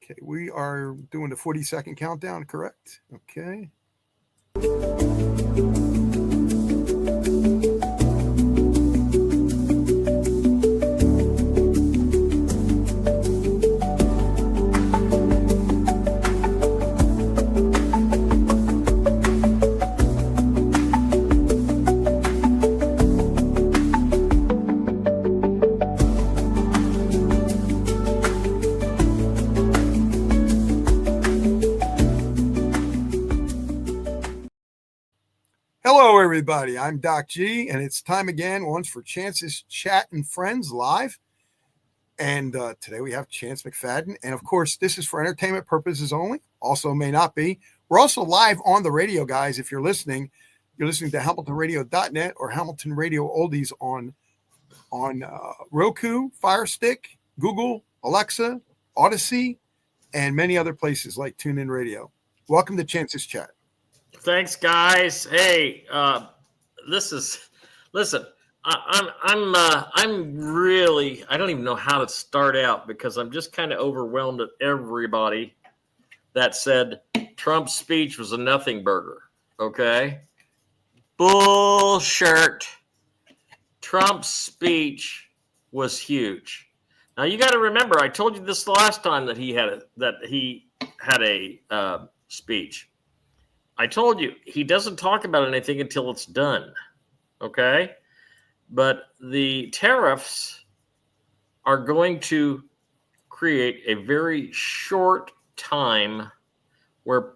Okay, we are doing the 40-second countdown, correct? Okay. Hello, everybody. I'm Doc G, and it's time again once for Chance's Chat and Friends live. And today we have Chance McFadden. And of course, this is for entertainment purposes only. Also may not be. We're also live on the radio, guys. If you're listening to HamiltonRadio.net or Hamilton Radio Oldies on Roku, Fire Stick, Google, Alexa, Odyssey, and many other places like TuneIn Radio. Welcome to Chance's Chat. Thanks, guys. Hey, listen. I'm really, I don't even know how to start out because I'm just kind of overwhelmed at everybody that said Trump's speech was a nothing burger. Okay, bullshit. Trump's speech was huge. Now you got to remember, I told you this the last time that he had a speech. I told you, he doesn't talk about anything until it's done, okay? But the tariffs are going to create a very short time where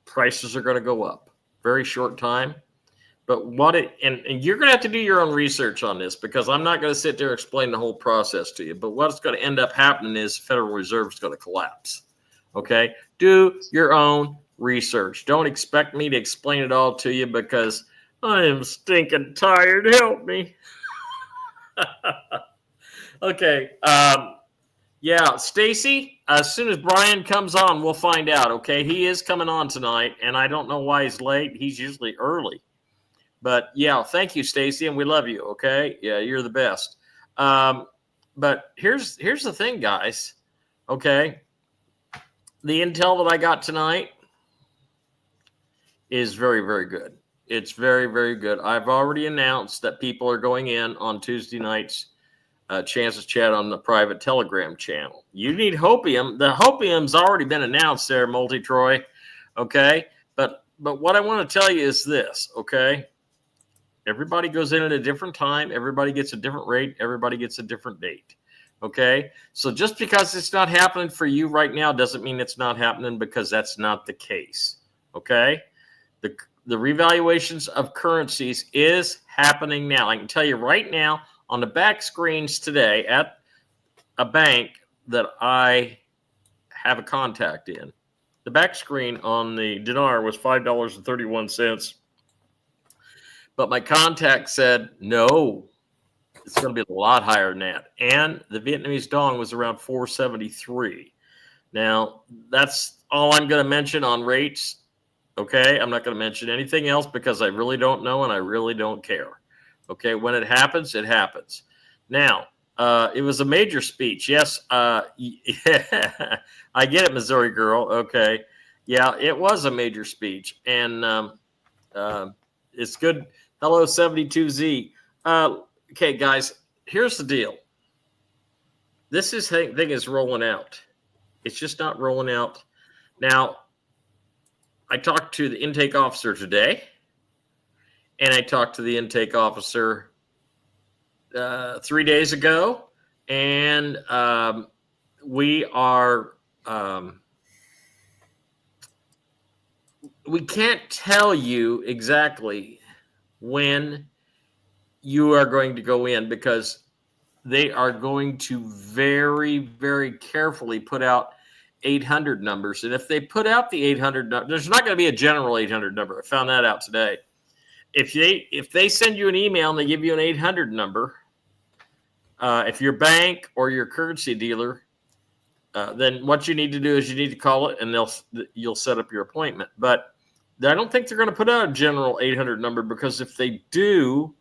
prices are going to go up. Very short time. But and you're going to have to do your own research on this because I'm not going to sit there and explain the whole process to you. But what's going to end up happening is the Federal Reserve is going to collapse, okay? Do your own research. Don't expect me to explain it all to you because I am stinking tired. Help me. Okay. Yeah, Stacy, as soon as Brian comes on, we'll find out. Okay. He is coming on tonight, and I don't know why he's late. He's usually early. But yeah, thank you, Stacy, and we love you. Okay. Yeah, you're the best. But here's the thing, guys. Okay. The intel that I got tonight is very, very good. It's very, very good. I've already announced that people are going in on Tuesday nights, Chance's Chat on the private Telegram channel. You need Hopium. The Hopium's already been announced there, Multi-Troy, okay? But what I want to tell you is this, okay? Everybody goes in at a different time. Everybody gets a different rate. Everybody gets a different date, okay? So just because it's not happening for you right now doesn't mean it's not happening because that's not the case, okay? The revaluations of currencies is happening now. I can tell you right now on the back screens today at a bank that I have a contact in. The back screen on the dinar was $5.31. But my contact said, no, it's going to be a lot higher than that. And the Vietnamese dong was around 473. Now, that's all I'm going to mention on rates. Okay, I'm not going to mention anything else because I really don't know and I really don't care. Okay, when it happens, it happens. Now, it was a major speech. Yes, yeah, I get it, Missouri girl. Okay, yeah, it was a major speech. And it's good. Hello, 72Z. Okay, guys, here's the deal. This thing is rolling out. It's just not rolling out. Now, I talked to the intake officer today, and I talked to the intake officer 3 days ago, and we can't tell you exactly when you are going to go in because they are going to very, very carefully put out 800 numbers. And if they put out the 800, there's not going to be a general 800 number. I found that out today. If they send you an email and they give you an 800 number, if your bank or your currency dealer, then what you need to do is you need to call it and you'll set up your appointment. But I don't think they're going to put out a general 800 number because if they do,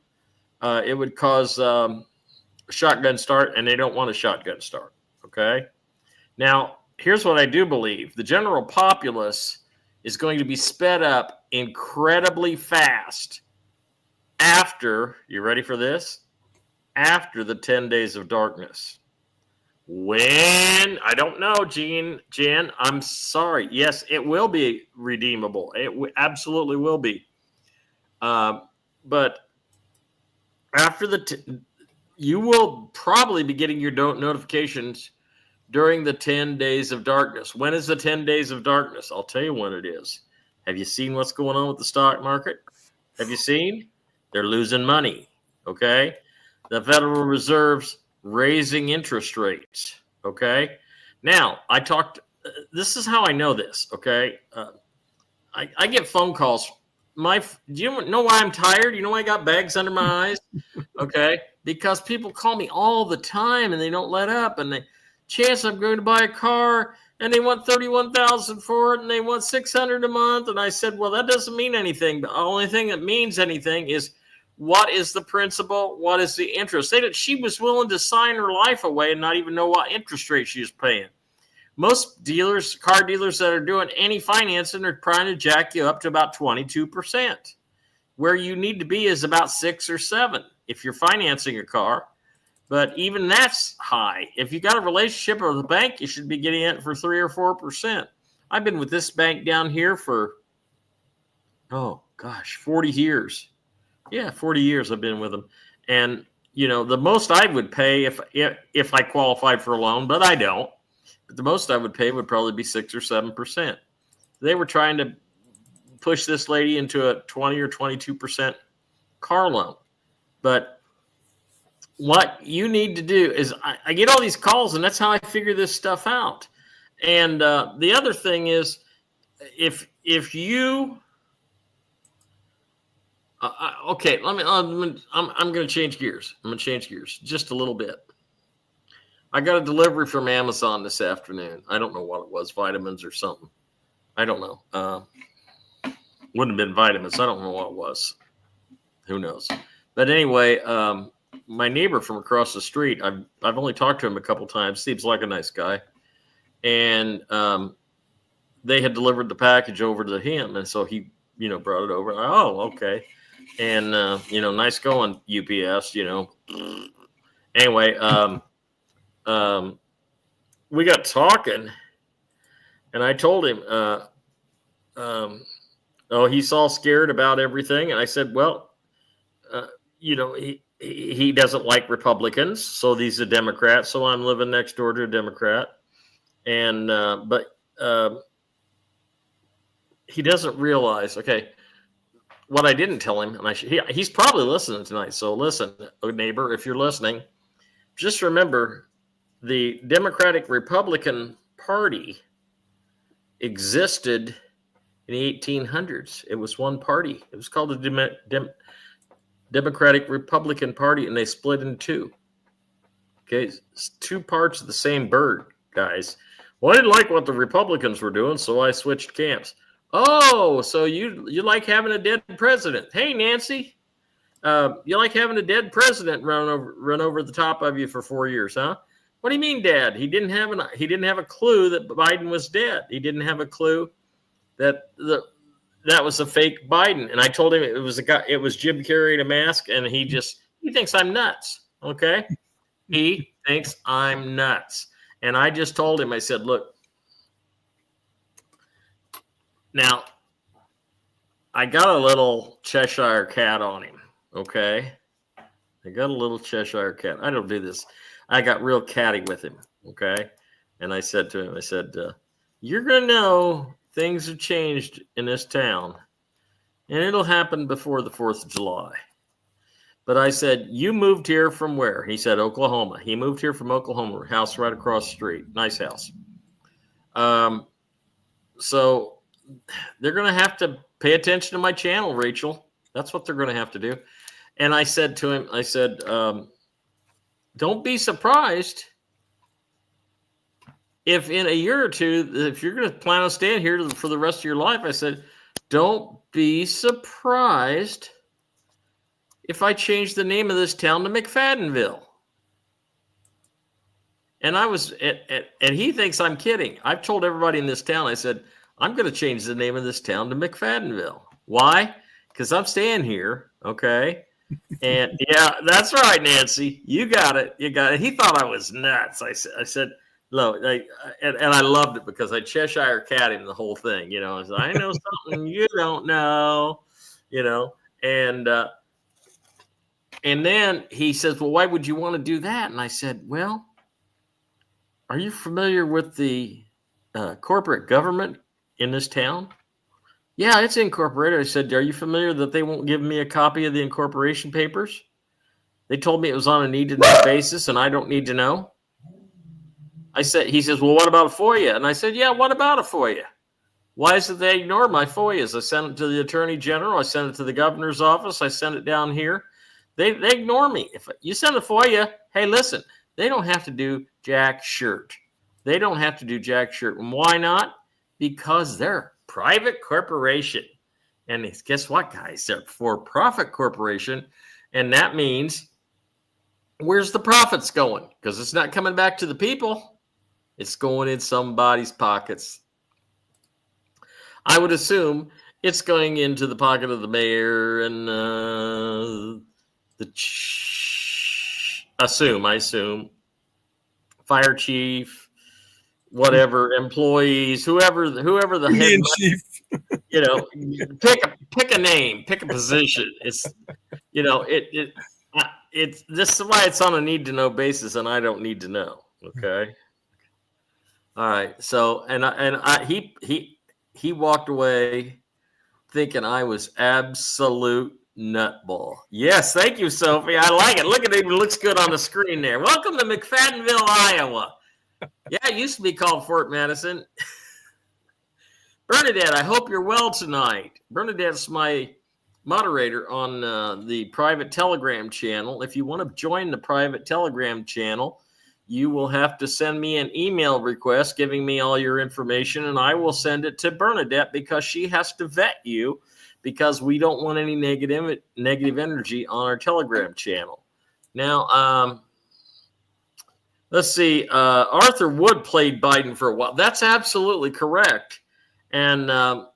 it would cause a shotgun start, and they don't want a shotgun start. Okay. Now, here's what I do believe. The general populace is going to be sped up incredibly fast after, you ready for this? After the 10 days of darkness. When? I don't know, Jen. I'm sorry. Yes, it will be redeemable. It absolutely will be. But after you will probably be getting your notifications during the 10 days of darkness. When is the 10 days of darkness? I'll tell you when it is. Have you seen what's going on with the stock market? Have you seen? They're losing money. Okay. The Federal Reserve's raising interest rates. Okay. Now, this is how I know this. Okay. I get phone calls. Do you know why I'm tired? You know why I got bags under my eyes? Okay. Because people call me all the time and they don't let up. And Chance, I'm going to buy a car and they want $31,000 for it and they want $600 a month. And I said, well, that doesn't mean anything. The only thing that means anything is, what is the principal? What is the interest? She was willing to sign her life away and not even know what interest rate she was paying. Most car dealers that are doing any financing are trying to jack you up to about 22%. Where you need to be is about 6 or 7 if you're financing a car. But even that's high. If you got a relationship with a bank, you should be getting it for 3 or 4%. I've been with this bank down here for, 40 years. Yeah, 40 years I've been with them. And, the most I would pay if I qualified for a loan, but I don't. But the most I would pay would probably be 6 or 7%. They were trying to push this lady into a 20 or 22% car loan. But what you need to do is, I get all these calls, and that's how I figure this stuff out. And the other thing is, if you okay, I'm going to change gears. I'm going to change gears just a little bit. I got a delivery from Amazon this afternoon. I don't know what it was, vitamins or something. I don't know. Wouldn't have been vitamins. I don't know what it was. Who knows? But anyway, my neighbor from across the street, I've only talked to him a couple times. Seems like a nice guy. And they had delivered the package over to him. And so he, brought it over. Oh, okay. And, nice going, UPS, Anyway, we got talking, and I told him, he's all scared about everything. And I said, well, he doesn't like Republicans, so he's a Democrat. So I'm living next door to a Democrat. And, but he doesn't realize, okay, what I didn't tell him, and he's probably listening tonight. So listen, neighbor, if you're listening, just remember, the Democratic Republican Party existed in the 1800s. It was one party. It was called the Democratic Republican Party, and they split in two. Okay, it's 2 parts of the same bird, guys. Well, I didn't like what the Republicans were doing, so I switched camps. Oh, so you like having a dead president? Hey, Nancy, you like having a dead president run over the top of you for 4 years, huh? What do you mean, Dad? He didn't have a clue that Biden was dead. He didn't have a clue that that was a fake Biden. And I told him it was Jim Carrey in a mask, and he thinks I'm nuts. Okay, he thinks I'm nuts. And I just told him, I said, look, now I got a little Cheshire cat on him. Okay, I got a little Cheshire cat. I don't do this. I got real catty with him, okay? And I said to him, you're going to know things have changed in this town, and it'll happen before the 4th of July. But I said, you moved here from where? He said, Oklahoma. He moved here from Oklahoma, house right across the street. Nice house. So they're going to have to pay attention to my channel, Rachel. That's what they're going to have to do. And I said to him, don't be surprised if in a year or two, if you're going to plan on staying here for the rest of your life, I said, don't be surprised if I change the name of this town to McFaddenville. And and he thinks I'm kidding. I've told everybody in this town, I said, I'm going to change the name of this town to McFaddenville. Why? Because I'm staying here. Okay. And yeah, that's right, Nancy. You got it. You got it. He thought I was nuts. I said, no, and I loved it because I Cheshire cat him the whole thing. You know, I said, I know something you don't know, you know, and then he says, well, why would you want to do that? And I said, well, are you familiar with the corporate government in this town? Yeah, it's incorporated. I said, are you familiar that they won't give me a copy of the incorporation papers? They told me it was on a need-to-know basis, and I don't need to know. He says, well, what about a FOIA? And I said, yeah, what about a FOIA? Why is it they ignore my FOIAs? I sent it to the Attorney General. I sent it to the governor's office. I sent it down here. They ignore me. If you send a FOIA, hey, listen, they don't have to do jack shirt. They don't have to do jack shirt. And why not? Because they're a private corporation. And guess what, guys? They're a for-profit corporation. And that means, where's the profits going? Because it's not coming back to the people. It's going in somebody's pockets. I would assume it's going into the pocket of the mayor and I assume fire chief, whatever, employees, whoever the head chief. You know, pick a name, pick a position. It's, you know, it's this is why it's on a need to know basis, and I don't need to know. Okay. All right. So he walked away thinking I was absolute nutball. Yes, thank you, Sophie. I like it. Look at it. It looks good on the screen there. Welcome to McFaddenville, Iowa. Yeah, it used to be called Fort Madison. Bernadette, I hope you're well tonight. Bernadette's my moderator on the private Telegram channel. If you want to join the private Telegram channel, you will have to send me an email request giving me all your information, and I will send it to Bernadette because she has to vet you because we don't want any negative energy on our Telegram channel. Now, let's see. Arthur Wood played Biden for a while. That's absolutely correct. And I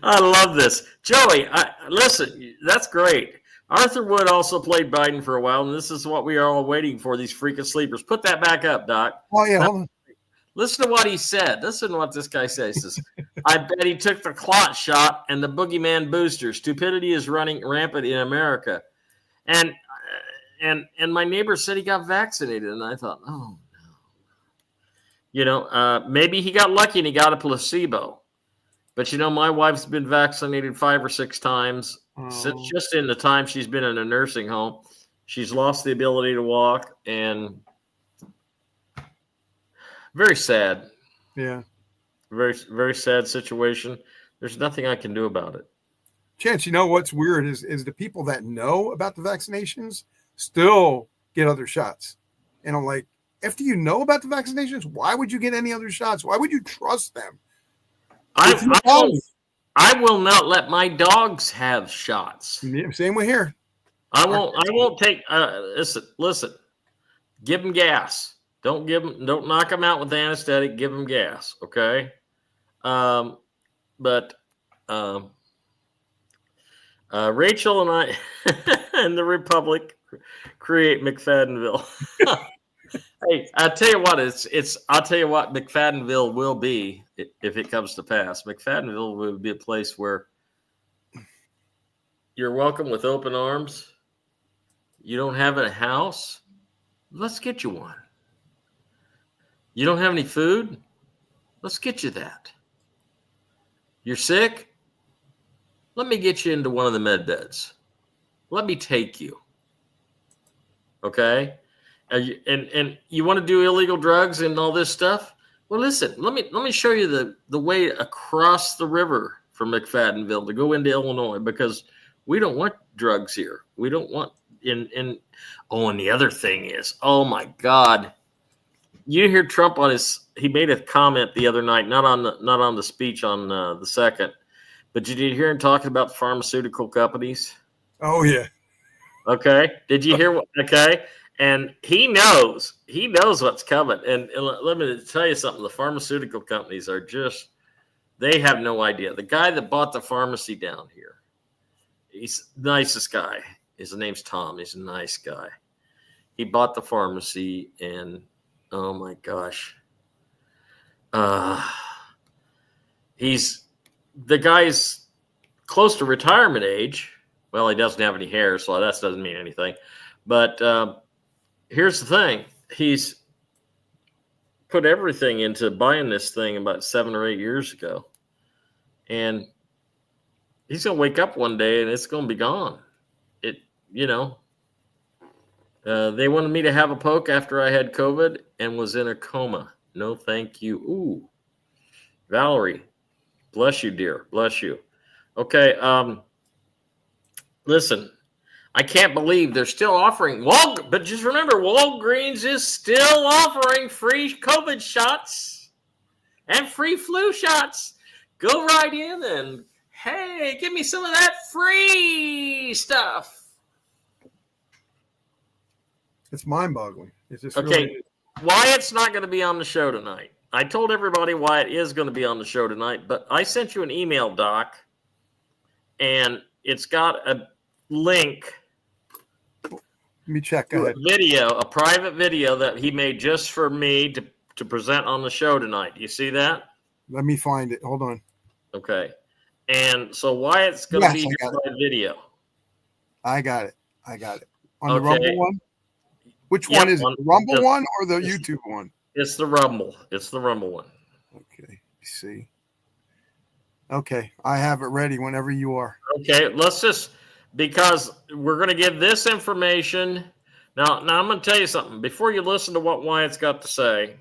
love this. Joey, listen, that's great. Arthur Wood also played Biden for a while, and this is what we are all waiting for, these freaking sleepers. Put that back up, Doc. Oh, yeah. Hold on. Listen to what he said. Listen to what this guy says. He says, I bet he took the clot shot and the boogeyman booster. Stupidity is running rampant in America. And my neighbor said he got vaccinated, and I thought, oh, no. You know, maybe he got lucky and he got a placebo. But, you know, my wife's been vaccinated 5 or 6 times. Since just in the time she's been in a nursing home. She's lost the ability to walk, and very sad. Yeah. Very, very sad situation. There's nothing I can do about it. Chance, you know what's weird is the people that know about the vaccinations still get other shots. And I'm like, after you know about the vaccinations, why would you get any other shots? Why would you trust them? I will not let my dogs have shots. Yeah, same way here. I won't take. Listen. Give them gas. Don't knock them out with anesthetic. Give them gas. Okay. But Rachel and I and the Republic create McFaddenville. Hey, I'll tell you what, I'll tell you what McFaddenville will be if it comes to pass. McFaddenville will be a place where you're welcome with open arms. You don't have a house? Let's get you one. You don't have any food? Let's get you that. You're sick? Let me get you into one of the med beds. Let me take you. Okay? And you want to do illegal drugs and all this stuff? Well, listen, let me show you the way across the river from McFaddenville to go into Illinois, because we don't want drugs here. We don't want and the other thing is, oh my God, you hear Trump he made a comment the other night, not on the speech on the 2nd, but did you hear him talking about the pharmaceutical companies? Oh yeah. Okay. Did you hear what? Okay. And he knows what's coming. And let me tell you something. The pharmaceutical companies are they have no idea. The guy that bought the pharmacy down here, he's the nicest guy. His name's Tom. He's a nice guy. He bought the pharmacy, and oh my gosh. The guy's close to retirement age. Well, he doesn't have any hair, so that doesn't mean anything. But here's the thing. He's put everything into buying this thing about 7 or 8 years ago. And he's going to wake up one day and it's going to be gone. They wanted me to have a poke after I had COVID and was in a coma. No, thank you. Ooh, Valerie, bless you, dear. Bless you. Okay. Listen, I can't believe they're still offering but just remember, Walgreens is still offering free COVID shots and free flu shots. Go right in and hey, give me some of that free stuff. It's mind-boggling. It's just okay. Really... Wyatt's not going to be on the show tonight. I told everybody Wyatt is going to be on the show tonight, but I sent you an email, Doc, and it's got a link. Let me check. Go ahead. A private video that he made just for me to present on the show tonight. You see that? Let me find it. Hold on. Okay. And so Wyatt's going to be here by video. I got it. On the Rumble one? Which one is it? The Rumble one or the YouTube one? It's the Rumble. It's the Rumble one. Okay. See. Okay. I have it ready whenever you are. Okay. Because we're going to give this information. Now I'm going to tell you something. Before you listen to what Wyatt's got to say,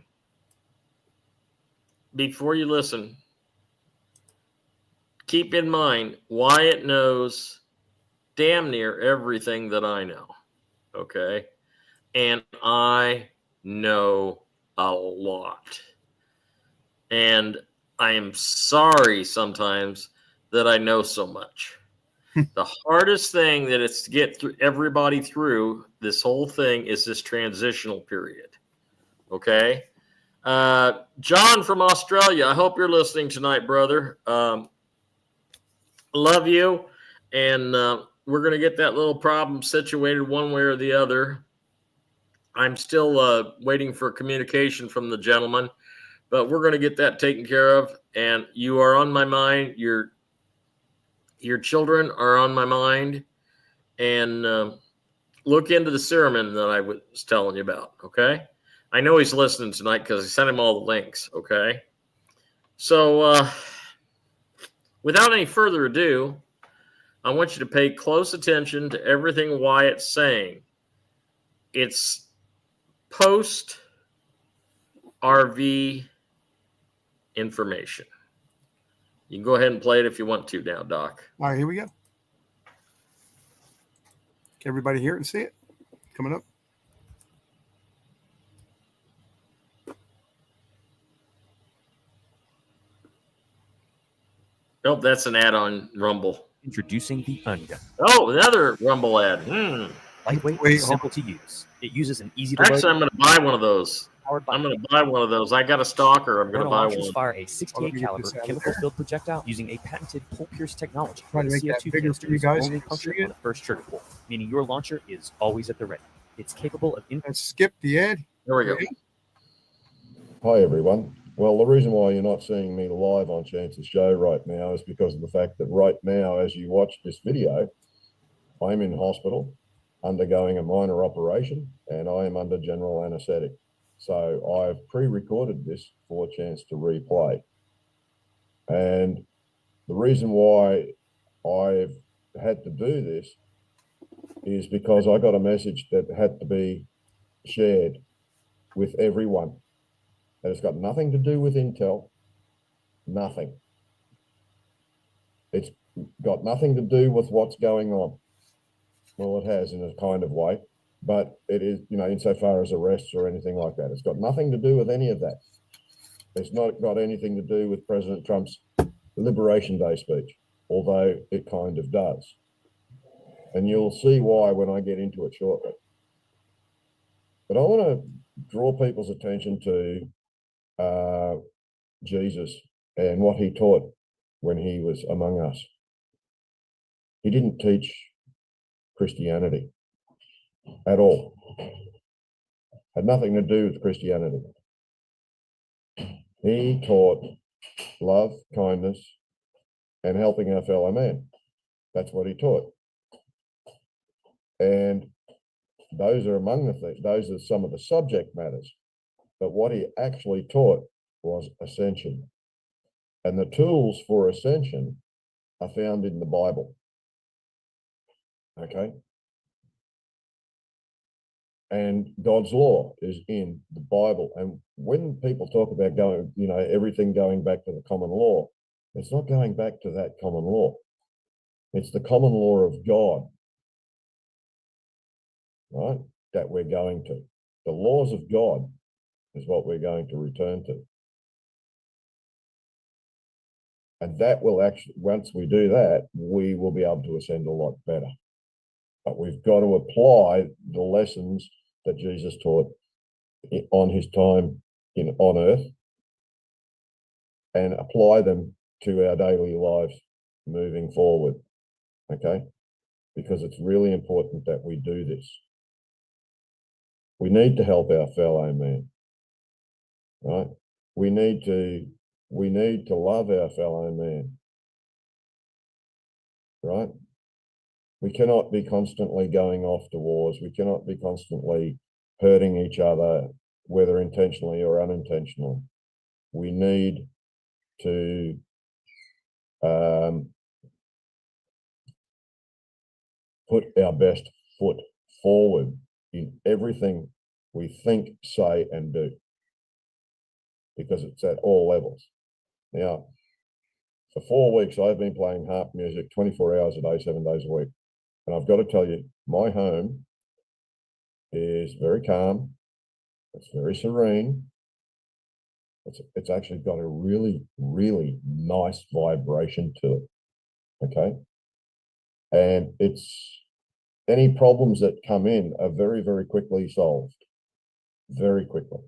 keep in mind, Wyatt knows damn near everything that I know. Okay. And I know a lot. And I am sorry sometimes that I know so much. The hardest thing that it's to get everybody through this whole thing is this transitional period. Okay? John from Australia, I hope you're listening tonight, brother. Love you. And we're going to get that little problem situated one way or the other. I'm still waiting for communication from the gentleman, but we're going to get that taken care of. And you are on my mind. Your children are on my mind. And look into the serum that I was telling you about, okay? I know he's listening tonight because I sent him all the links, okay? So without any further ado, I want you to pay close attention to everything Wyatt's saying. It's post-RV information. You can go ahead and play it if you want to now, Doc. All right, here we go. Can everybody hear it and see it? Coming up. Nope, that's an ad on Rumble. Introducing the Unga. Oh, another Rumble ad. Lightweight and simple to use. It uses an easy to load. Actually, I'm going to buy one of those. I'm going to buy one of those. I got a stalker. I'm going to buy one. Fire a 68 caliber chemical-filled projectile using a patented pull-pierce technology. Trying to make that bigger for you guys. Only puncture on the first trigger pull, meaning your launcher is always at the ready. It's capable of... Let's skip the ad. There we go. Hi, everyone. Well, the reason why you're not seeing me live on Chance's show right now is because of the fact that right now, as you watch this video, I'm in hospital undergoing a minor operation and I am under general anesthetic. So I've pre-recorded this for Chance to replay. And the reason why I've had to do this is because I got a message that had to be shared with everyone. And it's got nothing to do with Intel, nothing. It's got nothing to do with what's going on. Well, it has in a kind of way, but it is, insofar as arrests or anything like that. It's got nothing to do with any of that. It's not got anything to do with President Trump's Liberation Day speech, although it kind of does. And you'll see why when I get into it shortly. But I want to draw people's attention to Jesus and what he taught when he was among us. He didn't teach Christianity at all. Had nothing to do with Christianity. He taught love, kindness, and helping our fellow man. That's what he taught. And those are among the things, those are some of the subject matters. But what he actually taught was ascension. And the tools for ascension are found in the Bible. Okay? And God's law is in the Bible. And when people talk about going, everything going back to the common law, it's not going back to that common law. It's the common law of God, right? That we're going to. The laws of God is what we're going to return to. And that will actually, once we do that, we will be able to ascend a lot better. But we've got to apply the lessons that Jesus taught on his time on earth and apply them to our daily lives moving forward, okay? Because it's really important that we do this. We need to help our fellow man, right? We need to love our fellow man, right? We cannot be constantly going off to wars. We cannot be constantly hurting each other, whether intentionally or unintentionally. We need to put our best foot forward in everything we think, say, and do, because it's at all levels. Now, for 4 weeks, I've been playing harp music 24 hours a day, 7 days a week. And I've got to tell you, my home is very calm. It's very serene. It's actually got a really, really nice vibration to it. Okay. And any problems that come in are very, very quickly solved. Very quickly.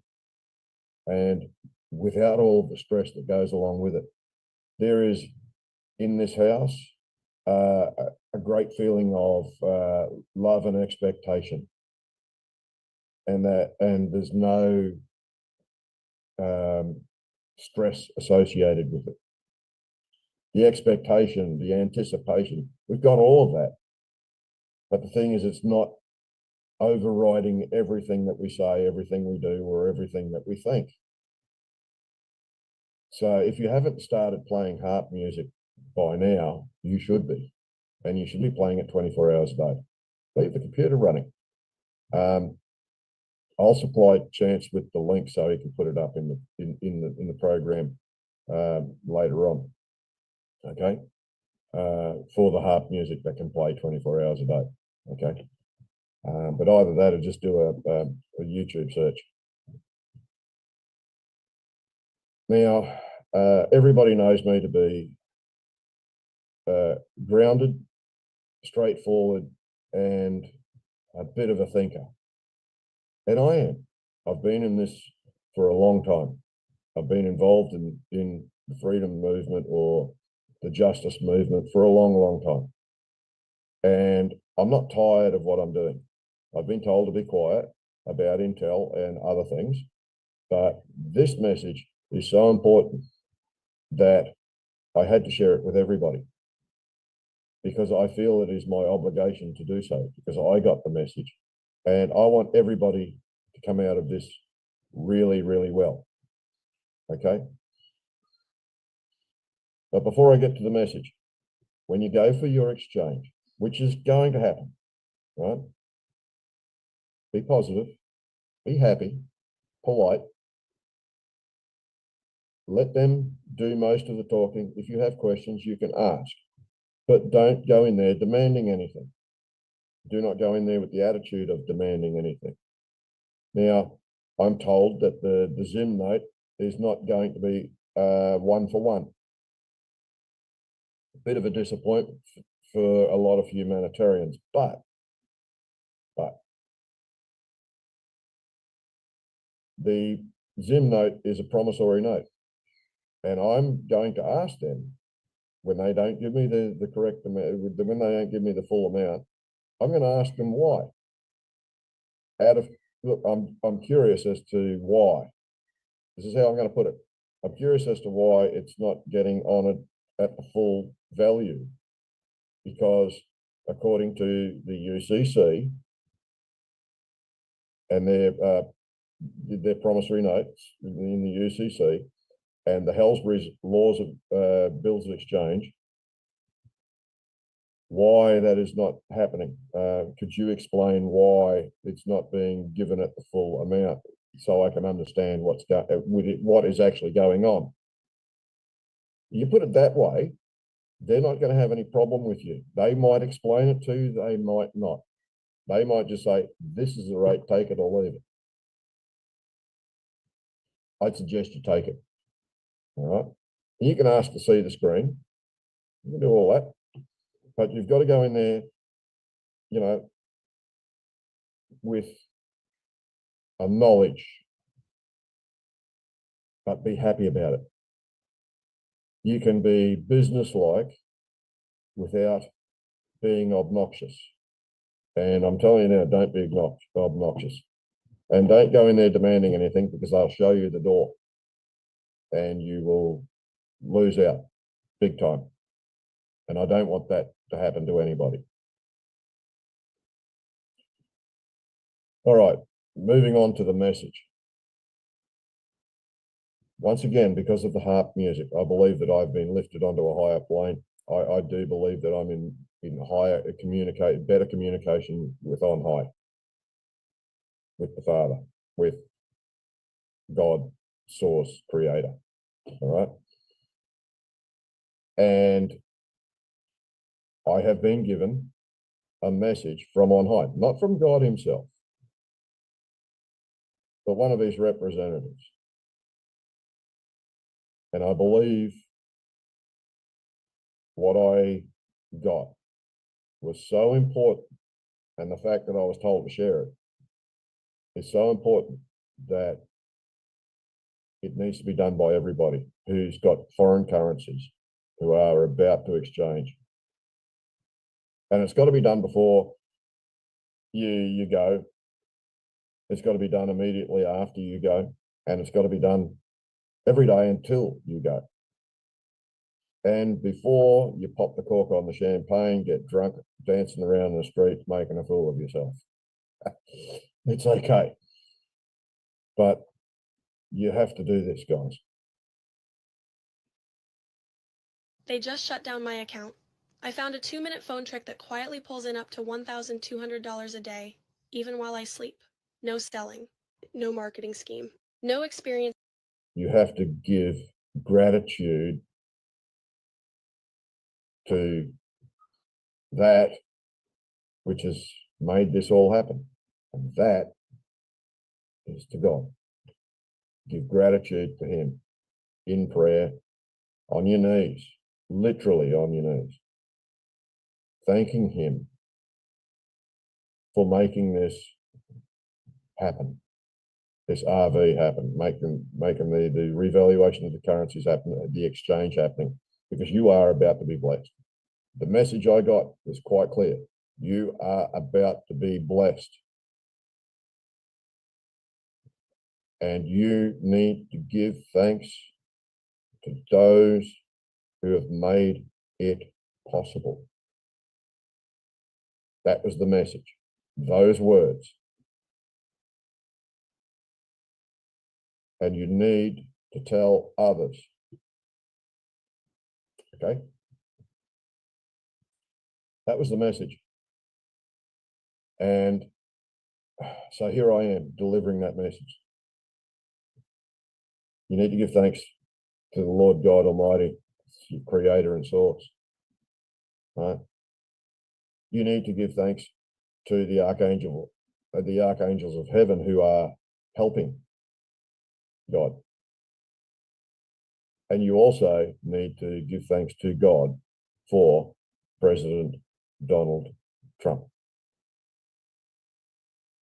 And without all the stress that goes along with it. There is, in this house, a great feeling of love and expectation. And there's no stress associated with it. The expectation, the anticipation, we've got all of that. But the thing is, it's not overriding everything that we say, everything we do, or everything that we think. So if you haven't started playing harp music by now, you should be. And you should be playing it 24 hours a day. Leave the computer running. I'll supply Chance with the link so he can put it up in the program later on. Okay, for the harp music that can play 24 hours a day. Okay, but either that or just do a YouTube search. Now, everybody knows me to be grounded, straightforward, and a bit of a thinker. And I am. I've been in this for a long time. I've been involved in the freedom movement or the justice movement for a long, long time. And I'm not tired of what I'm doing. I've been told to be quiet about Intel and other things, but this message is so important that I had to share it with everybody, because I feel it is my obligation to do so, because I got the message. And I want everybody to come out of this really, really well. Okay? But before I get to the message, when you go for your exchange, which is going to happen, right? Be positive, be happy, polite. Let them do most of the talking. If you have questions, you can ask, but don't go in there demanding anything. Do not go in there with the attitude of demanding anything. Now, I'm told that the Zim note is not going to be 1-for-1. A bit of a disappointment for a lot of humanitarians, but the Zim note is a promissory note, and I'm going to ask them when they don't give me the correct amount, when they don't give me the full amount, I'm going to ask them why. Look, I'm curious as to why. This is how I'm going to put it. I'm curious as to why it's not getting honoured at the full value, because according to the UCC and their promissory notes in the UCC and the Helsbury's laws of bills of exchange, why that is not happening. Could you explain why it's not being given at the full amount so I can understand what is actually going on? You put it that way, they're not going to have any problem with you. They might explain it to you, they might not. They might just say, this is the rate, take it or leave it. I'd suggest you take it. All right. You can ask to see the screen. You can do all that. But you've got to go in there, with a knowledge, but be happy about it. You can be businesslike without being obnoxious. And I'm telling you now, don't be obnoxious. And don't go in there demanding anything, because I'll show you the door and you will lose out big time. And I don't want that to happen to anybody. All right, moving on to the message. Once again, because of the harp music, I believe that I've been lifted onto a higher plane. I do believe that I'm in better communication with on high, with the Father, with God, source, creator. All right. And I have been given a message from on high, not from God himself, but one of his representatives. And I believe what I got was so important, and the fact that I was told to share it is so important that it needs to be done by everybody who's got foreign currencies, who are about to exchange. And it's got to be done before you go. It's got to be done immediately after you go. And it's got to be done every day until you go. And before you pop the cork on the champagne, get drunk, dancing around the streets, making a fool of yourself. It's okay. But you have to do this, guys. They just shut down my account. I found a 2-minute phone trick that quietly pulls in up to $1,200 a day, even while I sleep. No selling, no marketing scheme, no experience. You have to give gratitude to that which has made this all happen. And that is to God. Give gratitude to him in prayer, on your knees, literally on your knees, thanking him for making this happen, this RV happen, making the revaluation of the currencies happen, the exchange happening, because you are about to be blessed. The message I got was quite clear. You are about to be blessed. And you need to give thanks to those who have made it possible. That was the message. Those words. And you need to tell others. Okay? That was the message. And so here I am delivering that message. You need to give thanks to the Lord God Almighty, creator and source. Right? You need to give thanks to the archangels of heaven who are helping God. And you also need to give thanks to God for President Donald Trump,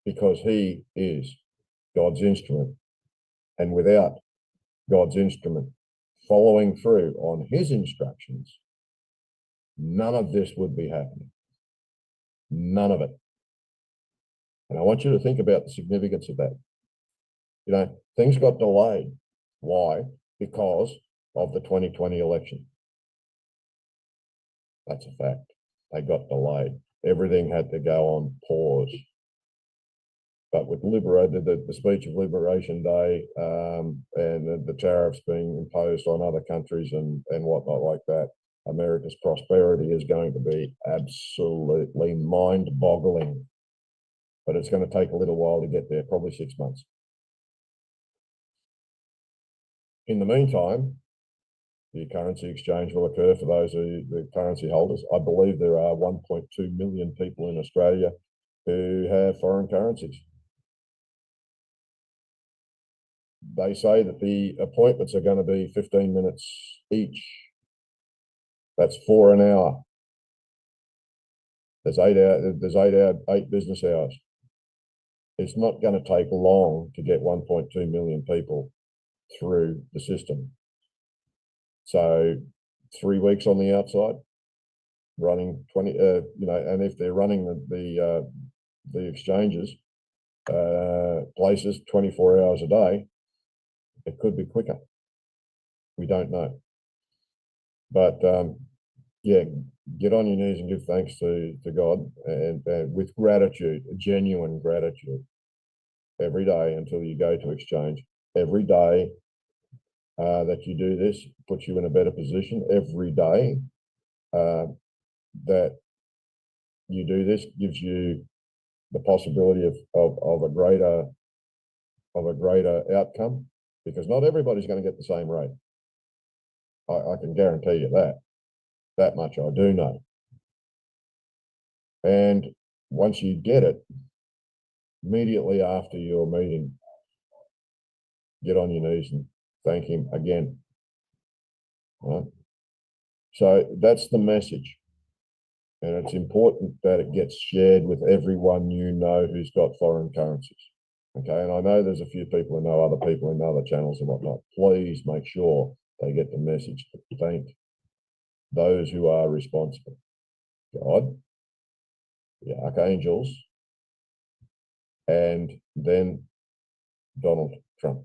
because he is God's instrument. And without God's instrument following through on his instructions, none of this would be happening. None of it. And I want you to think about the significance of that. You know, things got delayed. Why? Because of the 2020 election. That's a fact. They got delayed. Everything had to go on pause. But with the speech of Liberation Day and the tariffs being imposed on other countries and whatnot like that, America's prosperity is going to be absolutely mind-boggling. But it's going to take a little while to get there, probably 6 months. In the meantime, the currency exchange will occur for those the currency holders. I believe there are 1.2 million people in Australia who have foreign currencies. They say that the appointments are going to be 15 minutes each. That's 4 an hour. There's 8 business hours. It's not going to take long to get 1.2 million people through the system. So 3 weeks on the outside, running 20, and if they're running the exchanges, places 24 hours a day, it could be quicker. We don't know. But yeah, get on your knees and give thanks to God and with gratitude, genuine gratitude, every day until you go to exchange. Every day that you do this puts you in a better position. Every day that you do this gives you the possibility of a greater outcome, because not everybody's going to get the same rate. I can guarantee you that. That much I do know. And once you get it, immediately after your meeting, get on your knees and thank him again. Right? So that's the message. And it's important that it gets shared with everyone you know who's got foreign currencies. Okay, and I know there's a few people who know other people in other channels and whatnot. Please make sure they get the message to thank those who are responsible. God, the archangels, and then Donald Trump.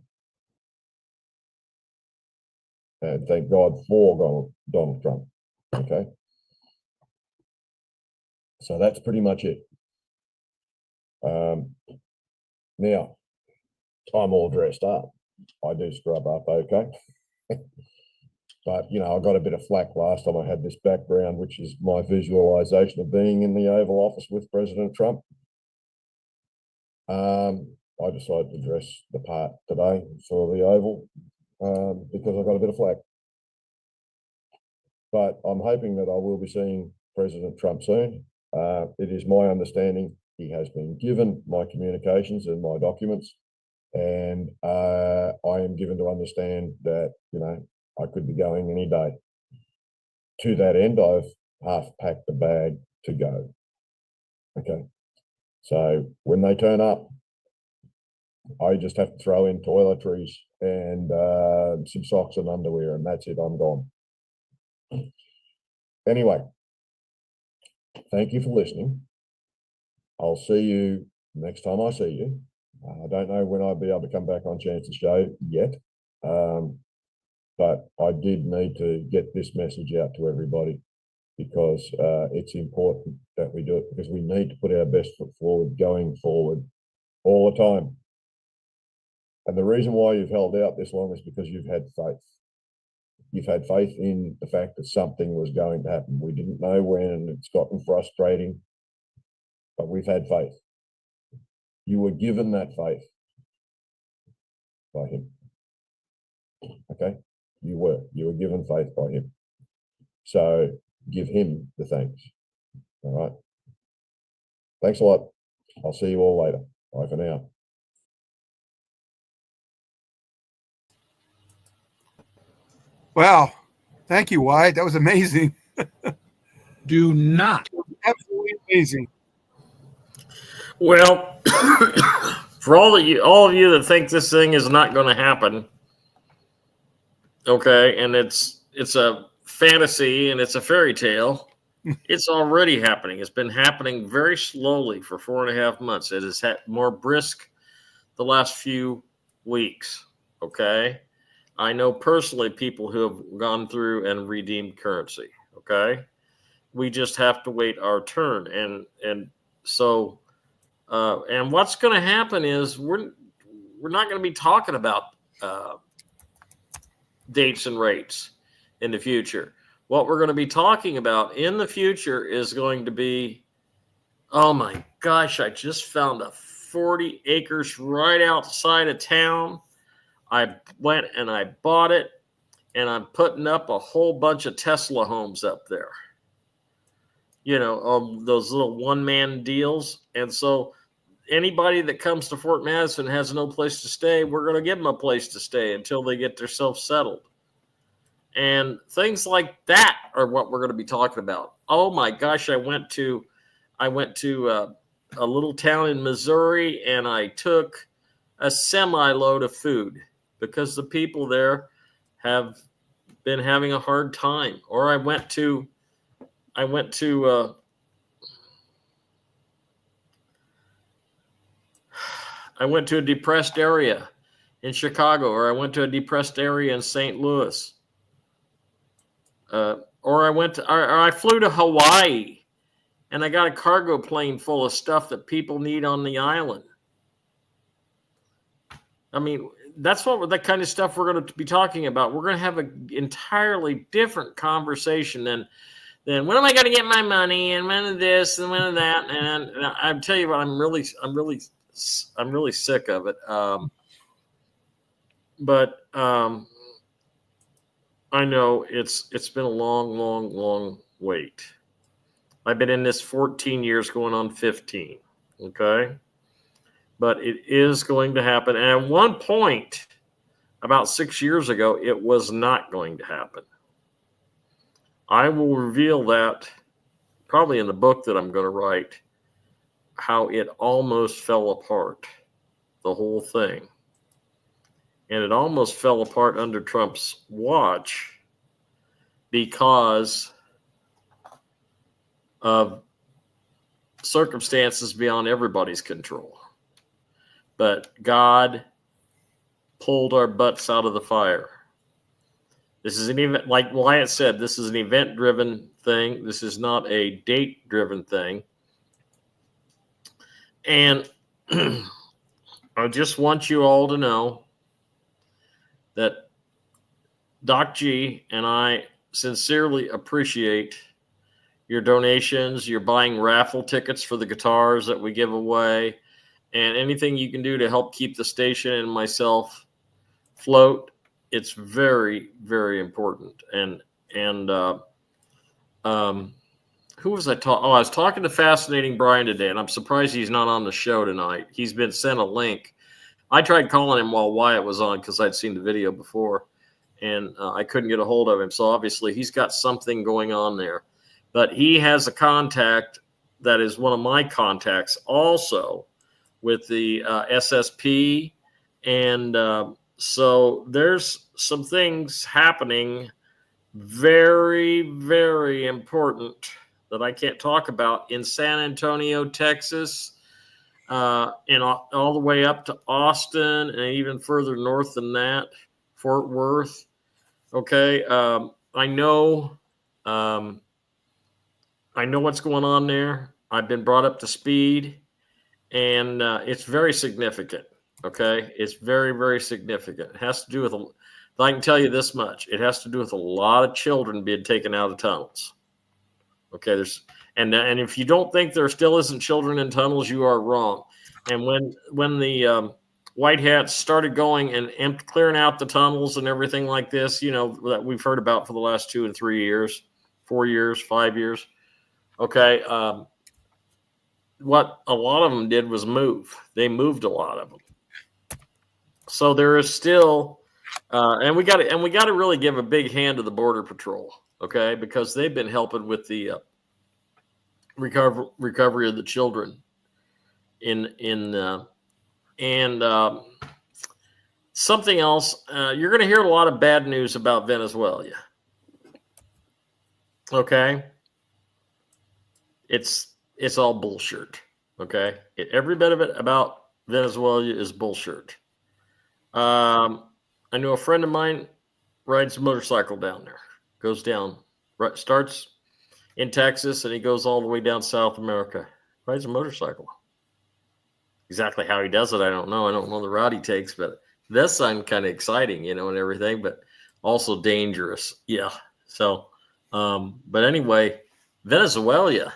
And thank God for Donald Trump. Okay. So that's pretty much it. Now, I'm all dressed up. I do scrub up, okay. But, you know, I got a bit of flack last time I had this background, which is my visualization of being in the Oval Office with President Trump. I decided to dress the part today for the Oval because I got a bit of flack. But I'm hoping that I will be seeing President Trump soon. It is my understanding he has been given my communications and my documents, and I am given to understand that, you know, I could be going any day. To that end, I've half packed the bag to go. Okay. So when they turn up, I just have to throw in toiletries and some socks and underwear, and that's it. I'm gone. Anyway, thank you for listening. I'll see you next time I see you. I don't know when I'll be able to come back on Chance's show yet, but I did need to get this message out to everybody because it's important that we do it, because we need to put our best foot forward going forward all the time. And the reason why you've held out this long is because you've had faith. You've had faith in the fact that something was going to happen. We didn't know when, and it's gotten frustrating, but we've had faith. You were given that faith by him. Okay? You were given faith by him. So give him the thanks. All right? Thanks a lot. I'll see you all later. Bye for now. Wow. Thank you, Wyatt. That was amazing. Do not. Absolutely amazing. Well, for all of you that think this thing is not going to happen, okay, and it's a fantasy and it's a fairy tale, it's already happening. It's been happening very slowly for 4.5 months. It has had more brisk the last few weeks. Okay, I know personally people who have gone through and redeemed currency. Okay, we just have to wait our turn, and so. And what's going to happen is we're not going to be talking about dates and rates in the future. What we're going to be talking about in the future is going to be, oh my gosh, I just found a 40 acres right outside of town. I went and I bought it, and I'm putting up a whole bunch of Tesla homes up there. You know, those little one-man deals. And so anybody that comes to Fort Madison has no place to stay, we're going to give them a place to stay until they get themselves settled. And things like that are what we're going to be talking about. Oh my gosh, I went to a little town in Missouri, and I took a semi-load of food because the people there have been having a hard time. Or I went to a depressed area in Chicago, or I went to a depressed area in St. Louis, or I flew to Hawaii, and I got a cargo plane full of stuff that people need on the island. I mean, that's that kind of stuff we're going to be talking about. We're going to have an entirely different conversation than when am I going to get my money, and when of this and when of that. And I tell you what, I'm really sick of it. But I know it's been a long wait. I've been in this 14 years, going on 15. Okay. But it is going to happen. And at one point, about 6 years ago, it was not going to happen. I will reveal that probably in the book that I'm going to write, how it almost fell apart, the whole thing. And it almost fell apart under Trump's watch because of circumstances beyond everybody's control. But God pulled our butts out of the fire. This is an event, like Wyatt said, this is an event-driven thing. This is not a date-driven thing. And I just want you all to know that Doc G and I sincerely appreciate your donations, your buying raffle tickets for the guitars that we give away, and anything you can do to help keep the station and myself float. It's very, very important. And who was I talking? Oh, I was talking to Fascinating Brian today, and I'm surprised he's not on the show tonight. He's been sent a link. I tried calling him while Wyatt was on because I'd seen the video before, and I couldn't get a hold of him. So obviously he's got something going on there. But he has a contact that is one of my contacts also with the SSP. And so there's some things happening very, very important that I can't talk about in San Antonio, Texas, and all the way up to Austin and even further north than that, Fort Worth. Okay. I know what's going on there. I've been brought up to speed, and it's very significant. Okay. It's very, very significant. It has to do with, I can tell you this much. It has to do with a lot of children being taken out of tunnels. Okay. And if you don't think there still isn't children in tunnels, you are wrong. And when the white hats started going and clearing out the tunnels and everything like this, that we've heard about for the last 2 and 3 years, 4 years, 5 years. Okay. What a lot of them did was move. They moved a lot of them. So there is still, and we got to really give a big hand to the Border Patrol, okay, because they've been helping with the recovery of the children and something else. You're going to hear a lot of bad news about Venezuela. Okay, it's all bullshit. Okay, every bit of it about Venezuela is bullshit. I know a friend of mine rides a motorcycle down there, goes down, starts in Texas, and he goes all the way down South America, rides a motorcycle. Exactly how he does it, I don't know. I don't know the route he takes, but that sounds kind of exciting, and everything, but also dangerous. Yeah. So, but anyway, Venezuela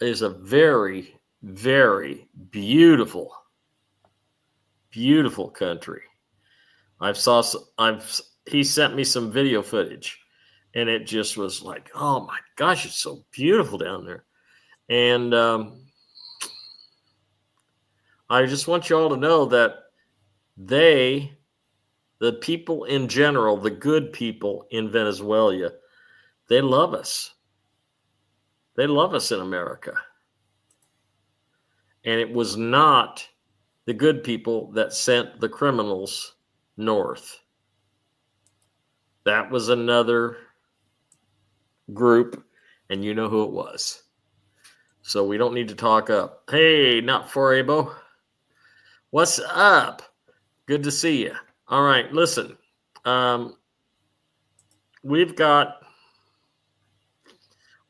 is a very, very beautiful, beautiful country. He sent me some video footage, and it just was like, oh my gosh, it's so beautiful down there. And I just want you all to know that the people in general, the good people in Venezuela, they love us. They love us in America. And it was not the good people that sent the criminals north. That was another group, and you know who it was. So we don't need to talk up. Hey, not for Abo. What's up? Good to see you. All right, listen. We got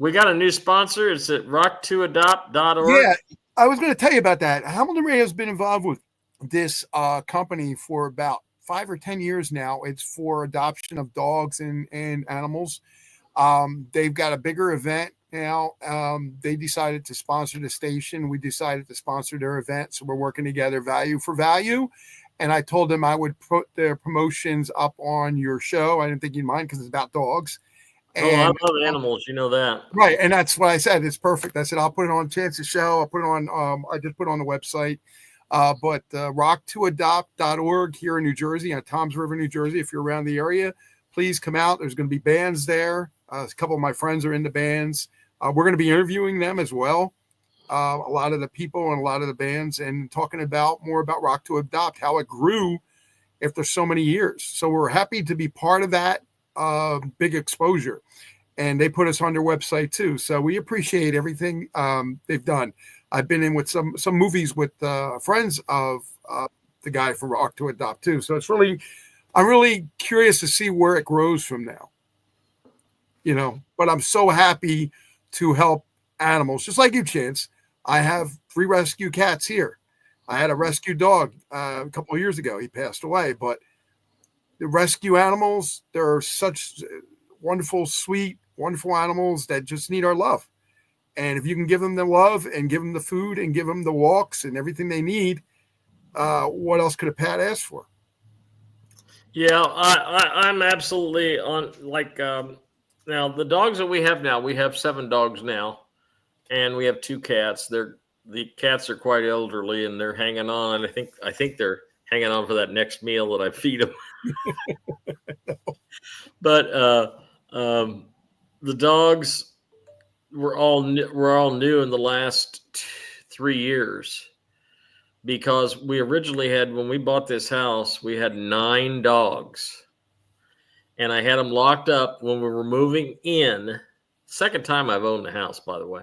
a new sponsor. It's at rock2adopt.org. Yeah, I was going to tell you about that. Hamilton Radio has been involved with this company for about 5 or 10 years now. It's for adoption of dogs and animals. They've got a bigger event now. They decided to sponsor the station. We decided to sponsor their event. So we're working together value for value. And I told them I would put their promotions up on your show. I didn't think you'd mind because it's about dogs. And, I love animals. You know that. Right. And that's what I said. It's perfect. I said, I'll put it on Chance's show. I'll put it on, I just put it on the website. But rock2adopt.org here in New Jersey, on Toms River, New Jersey. If you're around the area, please come out. There's going to be bands there. A couple of my friends are in the bands. We're going to be interviewing them as well. A lot of the people and a lot of the bands, and talking more about Rock to Adopt, how it grew after so many years. So we're happy to be part of that big exposure. And they put us on their website too. So we appreciate everything they've done. I've been in with some movies with friends of the guy from Rock to Adopt too. So I'm really curious to see where it grows from now. But I'm so happy to help animals, just like you, Chance. I have 3 rescue cats here. I had a rescue dog a couple of years ago. He passed away, but the rescue animals, they're such wonderful, sweet, wonderful animals that just need our love. And if you can give them the love and give them the food and give them the walks and everything they need, what else could a pet ask for? Yeah, I'm absolutely on, now the dogs that we have 7 dogs now, and we have 2 cats. The cats are quite elderly, and they're hanging on. And I think they're hanging on for that next meal that I feed them. But the dogs were all new in the last 3 years, because we originally had, when we bought this house, we had 9 dogs. And I had them locked up when we were moving in. Second time I've owned the house, by the way.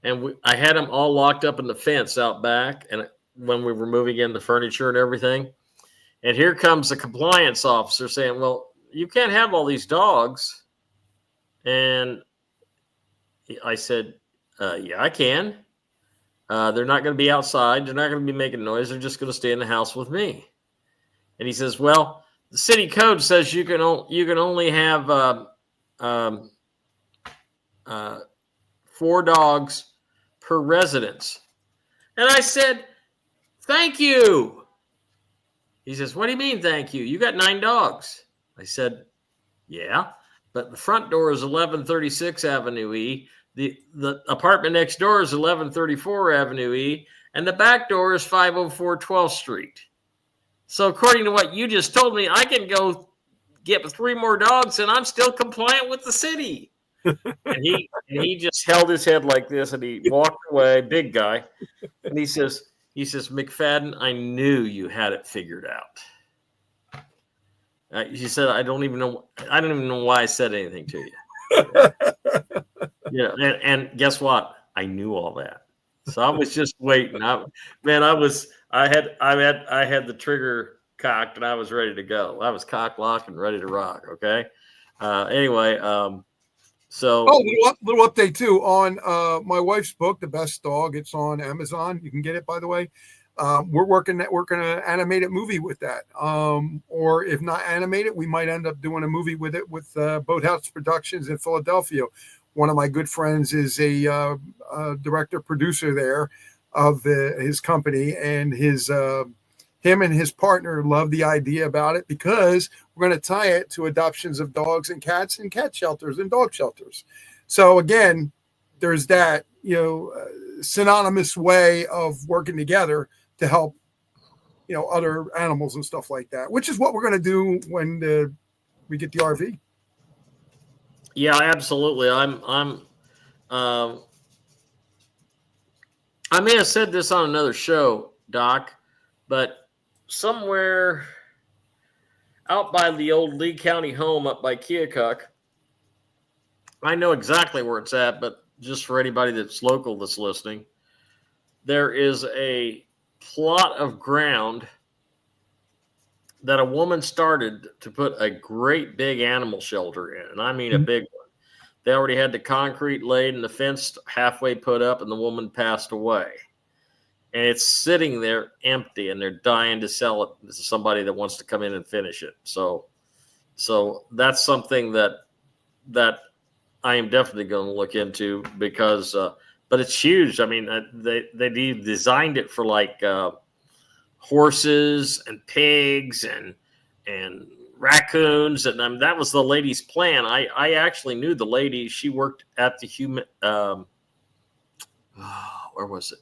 And I had them all locked up in the fence out back, and when we were moving in the furniture and everything. And here comes the compliance officer saying, well, you can't have all these dogs. And I said, yeah, I can. They're not going to be outside. They're not going to be making noise. They're just going to stay in the house with me. And he says, well, the city code says you can only have 4 dogs per residence. And I said, thank you. He says, what do you mean, thank you? You got 9 dogs. I said, yeah, but the front door is 1136 Avenue E. The apartment next door is 1134 Avenue E. And the back door is 504 12th Street. So according to what you just told me, I can go get 3 more dogs and I'm still compliant with the city. he just held his head like this, and he walked away, big guy, and he says, McFadden, I knew you had it figured out. He said, I don't even know why I said anything to you. Yeah, and guess what? I knew all that, so I was just waiting. I had the trigger cocked, and I was ready to go. I was cock locked and ready to rock. Okay. Anyway, so little update too on my wife's book, The Best Dog. It's on Amazon. You can get it, by the way. We're working an animated movie with that. Or if not animated, we might end up doing a movie with it with Boathouse Productions in Philadelphia. One of my good friends is a director producer there of his company, and him and his partner love the idea about it because we're going to tie it to adoptions of dogs and cats in cat shelters and dog shelters. So again, there's that, synonymous way of working together to help, other animals and stuff like that, which is what we're going to do when we get the RV. Yeah, absolutely. I may have said this on another show, Doc, but somewhere out by the old Lee County home up by Keokuk, I know exactly where it's at, but just for anybody that's local that's listening, there is a plot of ground that a woman started to put a great big animal shelter in. And I mean a big one. They already had the concrete laid and the fence halfway put up, and the woman passed away. And it's sitting there empty, and they're dying to sell it to somebody that wants to come in and finish it. So that's something that I am definitely going to look into because, but it's huge. I mean, they designed it for like horses and pigs and raccoons, and that was the lady's plan. I actually knew the lady. She worked at the where was it?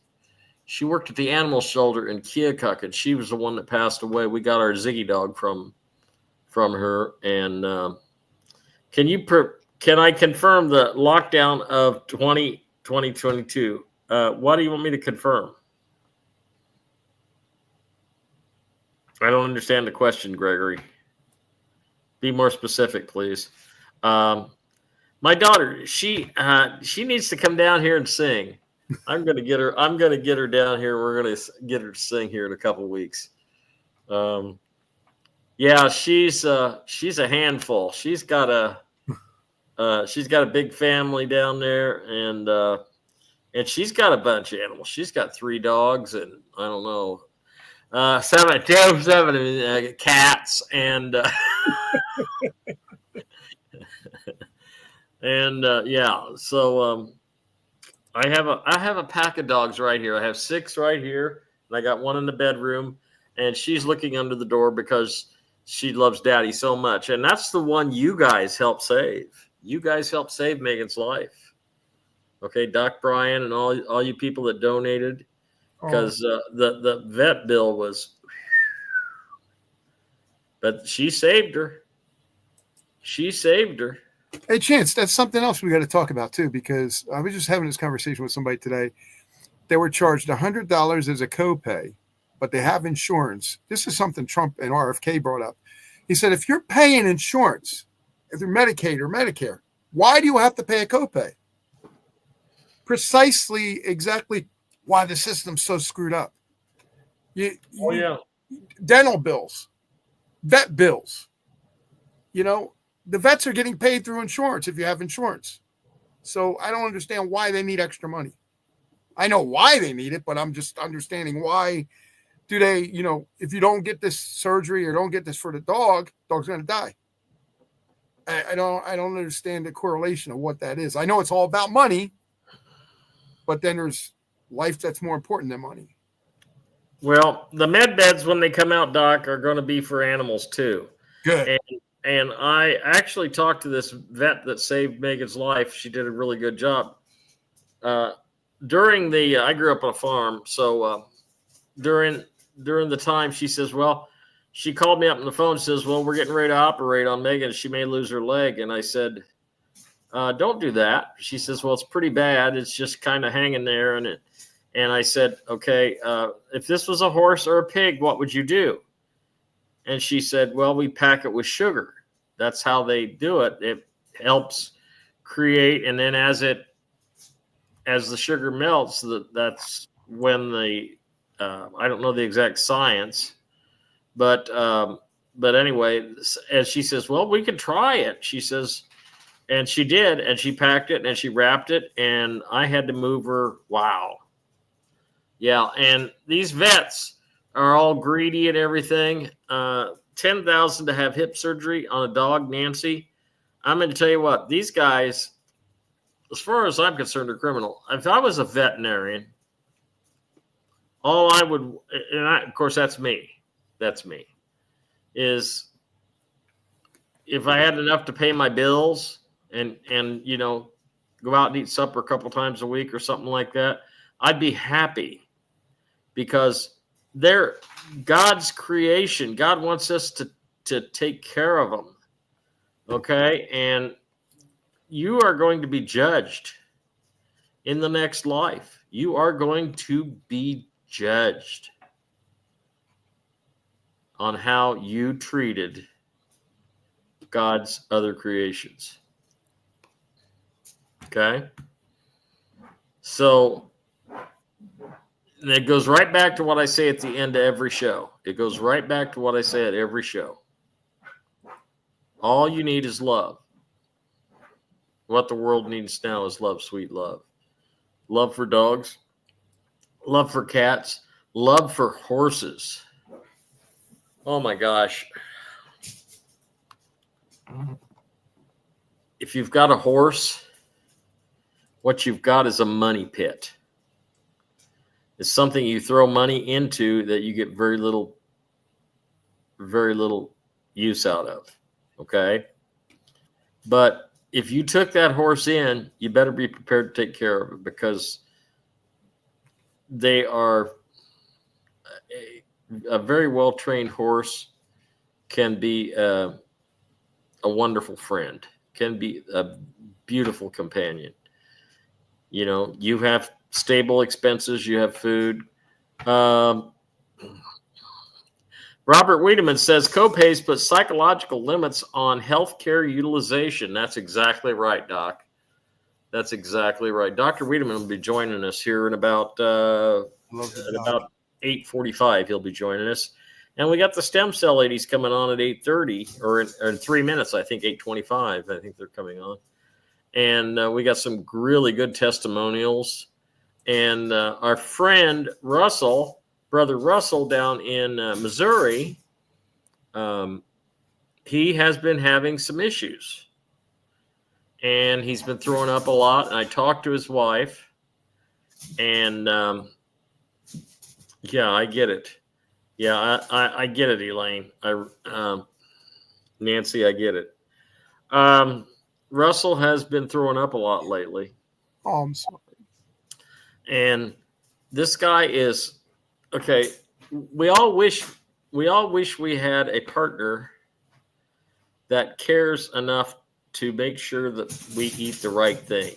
She worked at the animal shelter in Keokuk, and she was the one that passed away. We got our Ziggy dog from her. And can I confirm the lockdown of 2022? What do you want me to confirm? I don't understand the question, Gregory. Be more specific, please. My daughter, she needs to come down here and sing. I'm gonna get her down here. We're gonna get her to sing here in a couple of weeks. Yeah, she's a handful. She's got a big family down there, and she's got a bunch of animals. She's got 3 dogs, and I don't know, 7 cats, and yeah. So I have a pack of dogs right here. I have 6 right here, and I got 1 in the bedroom, and she's looking under the door because she loves Daddy so much. And that's the one you guys helped save. You guys helped save Megan's life. Okay, Doc Brian and all you people that donated, because the vet bill was, but she saved her. She saved her. Hey, Chance, that's something else we got to talk about too, because I was just having this conversation with somebody today. They were charged $100 as a copay, but they have insurance. This is something Trump and RFK brought up. He said, if you're paying insurance, if you're Medicaid or Medicare, why do you have to pay a copay? Precisely, exactly why the system's so screwed up. Dental bills, vet bills, the vets are getting paid through insurance if you have insurance. So I don't understand why they need extra money. I know why they need it, but I'm just understanding why do they, if you don't get this surgery or don't get this for the dog's going to die. I don't understand the correlation of what that is. I know it's all about money, but then there's life that's more important than money. Well, the med beds when they come out, Doc, are going to be for animals too. Good. And I actually talked to this vet that saved Megan's life. She did a really good job. I grew up on a farm, so during the time, she says, well, she called me up on the phone and says, well, we're getting ready to operate on Megan. She may lose her leg. And I said, don't do that. She says, well, it's pretty bad. It's just kind of hanging there. And I said, okay, if this was a horse or a pig, what would you do? And she said, well, we pack it with sugar. That's how they do it. It helps create, and then as the sugar melts, that's when I don't know the exact science, but anyway, as she says, well, we could try it. She says, and she did, and she packed it and she wrapped it, and I had to move her. Wow. Yeah, and these vets are all greedy and everything. $10,000 to have hip surgery on a dog, Nancy. I'm going to tell you what, these guys, as far as I'm concerned, are criminal. If I was a veterinarian, all I would, of course, that's me, is if I had enough to pay my bills and go out and eat supper a couple times a week or something like that, I'd be happy, because they're God's creation. God wants us to take care of them. Okay. And you are going to be judged in the next life. You are going to be judged on how you treated God's other creations. Okay. So it goes right back to what I say at the end of every show. It goes right back to what I say at every show. All you need is love. What the world needs now is love, sweet love. Love for dogs, love for cats, love for horses. Oh my gosh. If you've got a horse, what you've got is a money pit. It's something you throw money into that you get very little use out of. Okay. But if you took that horse in, you better be prepared to take care of it, because they are a very well-trained horse can be a wonderful friend, can be a beautiful companion. You have stable expenses, you have food. Robert Wiedemann says copays put psychological limits on healthcare utilization. That's exactly right, Doc. That's exactly right. Dr. Wiedemann will be joining us here in about 8:45. He'll be joining us, and we got the stem cell ladies coming on at 8:30, or in 3 minutes. I think 8:25. I think they're coming on, and we got some really good testimonials. And our friend Russell, Brother Russell down in Missouri, he has been having some issues. And he's been throwing up a lot. And I talked to his wife. And, yeah, I get it. Yeah, I get it, Elaine. Nancy, I get it. Russell has been throwing up a lot lately. Oh, I'm sorry. And this guy is, okay, we all wish we had a partner that cares enough to make sure that we eat the right thing.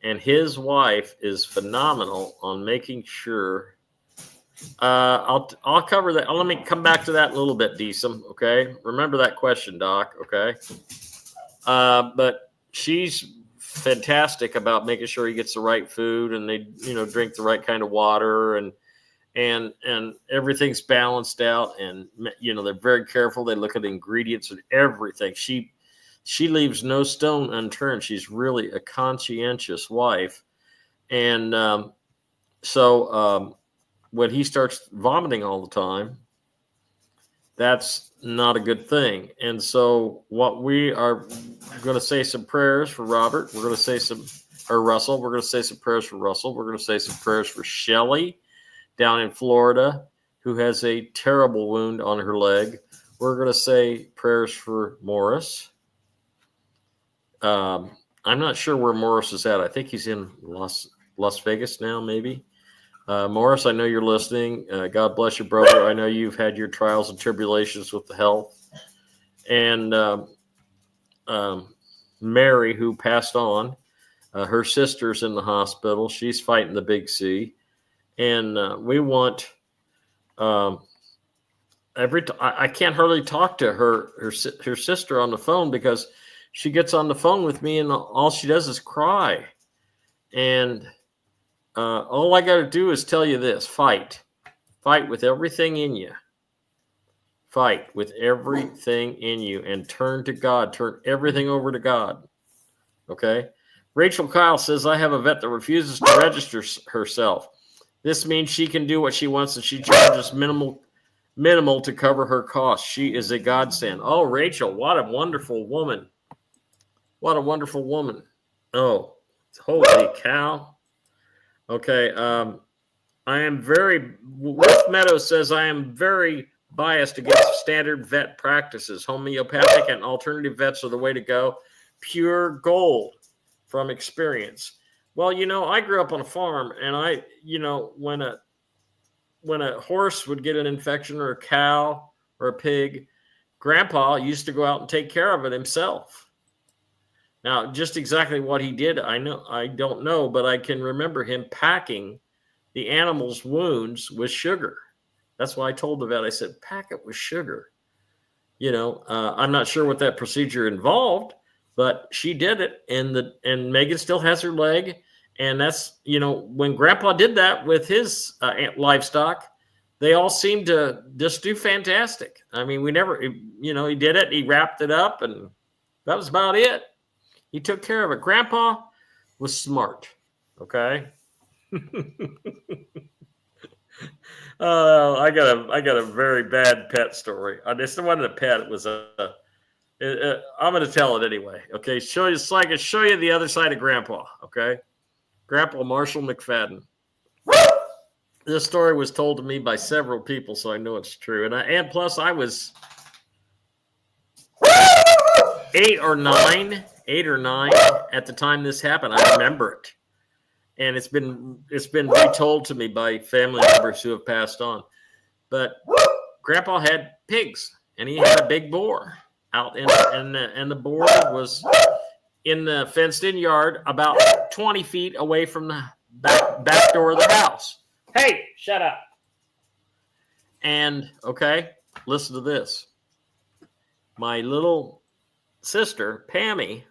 And his wife is phenomenal on making sure. I'll cover that. Let me come back to that in a little bit, Deesum. Okay, remember that question, Doc. Okay, but she's fantastic about making sure he gets the right food, and they drink the right kind of water, and everything's balanced out, and they're very careful. They look at the ingredients and everything. She leaves no stone unturned. She's really a conscientious wife. And so when he starts vomiting all the time, that's not a good thing. And so what we are going to say some prayers for Robert. We're going to say Russell. We're going to say some prayers for Russell. We're going to say some prayers for Shelly down in Florida, who has a terrible wound on her leg. We're going to say prayers for Morris. I'm not sure where Morris is at. I think he's in Las Vegas now, maybe. Morris, I know you're listening. God bless you, brother. I know you've had your trials and tribulations with the health. And Mary, who passed on. Her sister's in the hospital. She's fighting the big C. And we want I can't hardly talk to her sister on the phone because she gets on the phone with me and all she does is cry. And all I got to do is tell you this: fight with everything in you. Fight with everything in you and turn to God. Turn everything over to God. Okay. Rachel Kyle says, I have a vet that refuses to register herself. This means she can do what she wants and she charges minimal to cover her costs. She is a godsend. Oh, Rachel, what a wonderful woman. What a wonderful woman. Oh, holy cow. Okay. I am very, Wolf Meadows says, I am very biased against standard vet practices. Homeopathic and alternative vets are the way to go. Pure gold from experience. Well, I grew up on a farm, and when a horse would get an infection, or a cow or a pig, Grandpa used to go out and take care of it himself. Now, just exactly what he did, I don't know, but I can remember him packing the animal's wounds with sugar. That's why I told the vet, I said, pack it with sugar. I'm not sure what that procedure involved, but she did it, and Megan still has her leg. And that's, when Grandpa did that with his livestock, they all seemed to just do fantastic. I mean, he did it, he wrapped it up, and that was about it. He took care of it. Grandpa was smart. Okay. I got a very bad pet story. This wasn't a pet. It was I'm going to tell it anyway. Okay. So I can show you the other side of Grandpa. Okay. Grandpa Marshall McFadden. This story was told to me by several people, so I know it's true. And plus I was 8 or 9 at the time this happened. I remember it. And it's been retold to me by family members who have passed on. But Grandpa had pigs, and he had a big boar out and the boar was in the fenced-in yard about 20 feet away from the back door of the house. Hey, shut up. And, okay, listen to this. My little sister, Pammy,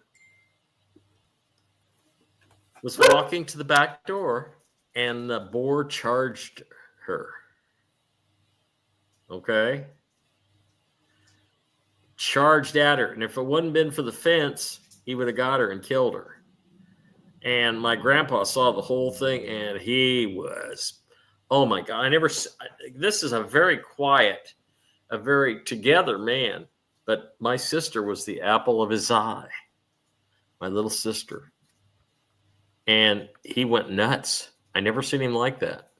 was walking to the back door, and the boar charged her. Okay? Charged at her. And if it wouldn't been for the fence, he would have got her and killed her. And my grandpa saw the whole thing, and he was, oh my God, this is a very quiet, a very together man. But my sister was the apple of his eye. My little sister. And he went nuts. I never seen him like that.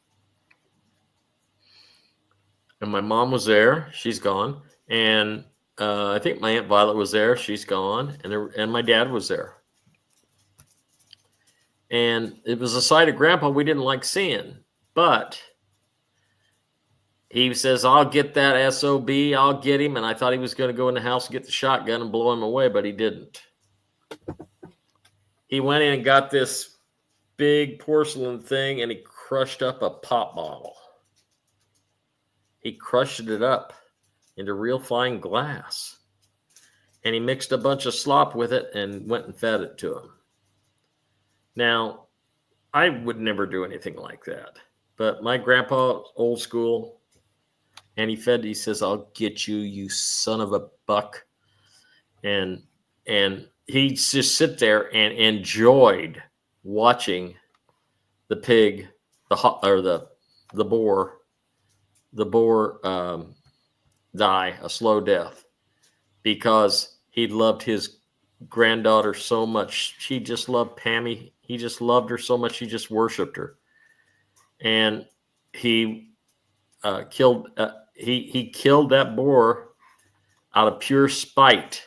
And my mom was there. She's gone. And I think my Aunt Violet was there. She's gone. And my dad was there. And it was a side of Grandpa we didn't like seeing. But he says, I'll get that SOB. I'll get him. And I thought he was going to go in the house and get the shotgun and blow him away, but he didn't. He went in and got this big porcelain thing, and he crushed up a pop bottle. He crushed it up into real fine glass. And he mixed a bunch of slop with it and went and fed it to him. Now, I would never do anything like that. But my grandpa, old school, and he says, I'll get you, you son of a buck. And he just sit there and enjoyed watching the pig, the boar die a slow death, because he loved his granddaughter so much. She just loved Pammy. He just loved her so much. He just worshiped her. And he killed that boar out of pure spite.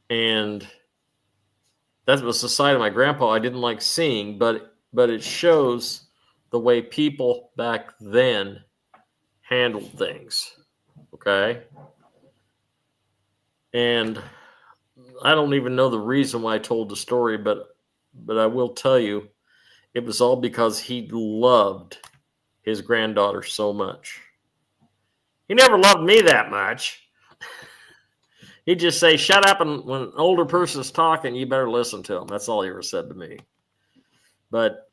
And that was the side of my grandpa I didn't like seeing, but it shows the way people back then handled things. Okay. And I don't even know the reason why I told the story, but I will tell you, it was all because he loved his granddaughter so much. He never loved me that much. He'd just say, shut up, and when an older person's talking, you better listen to him. That's all he ever said to me. But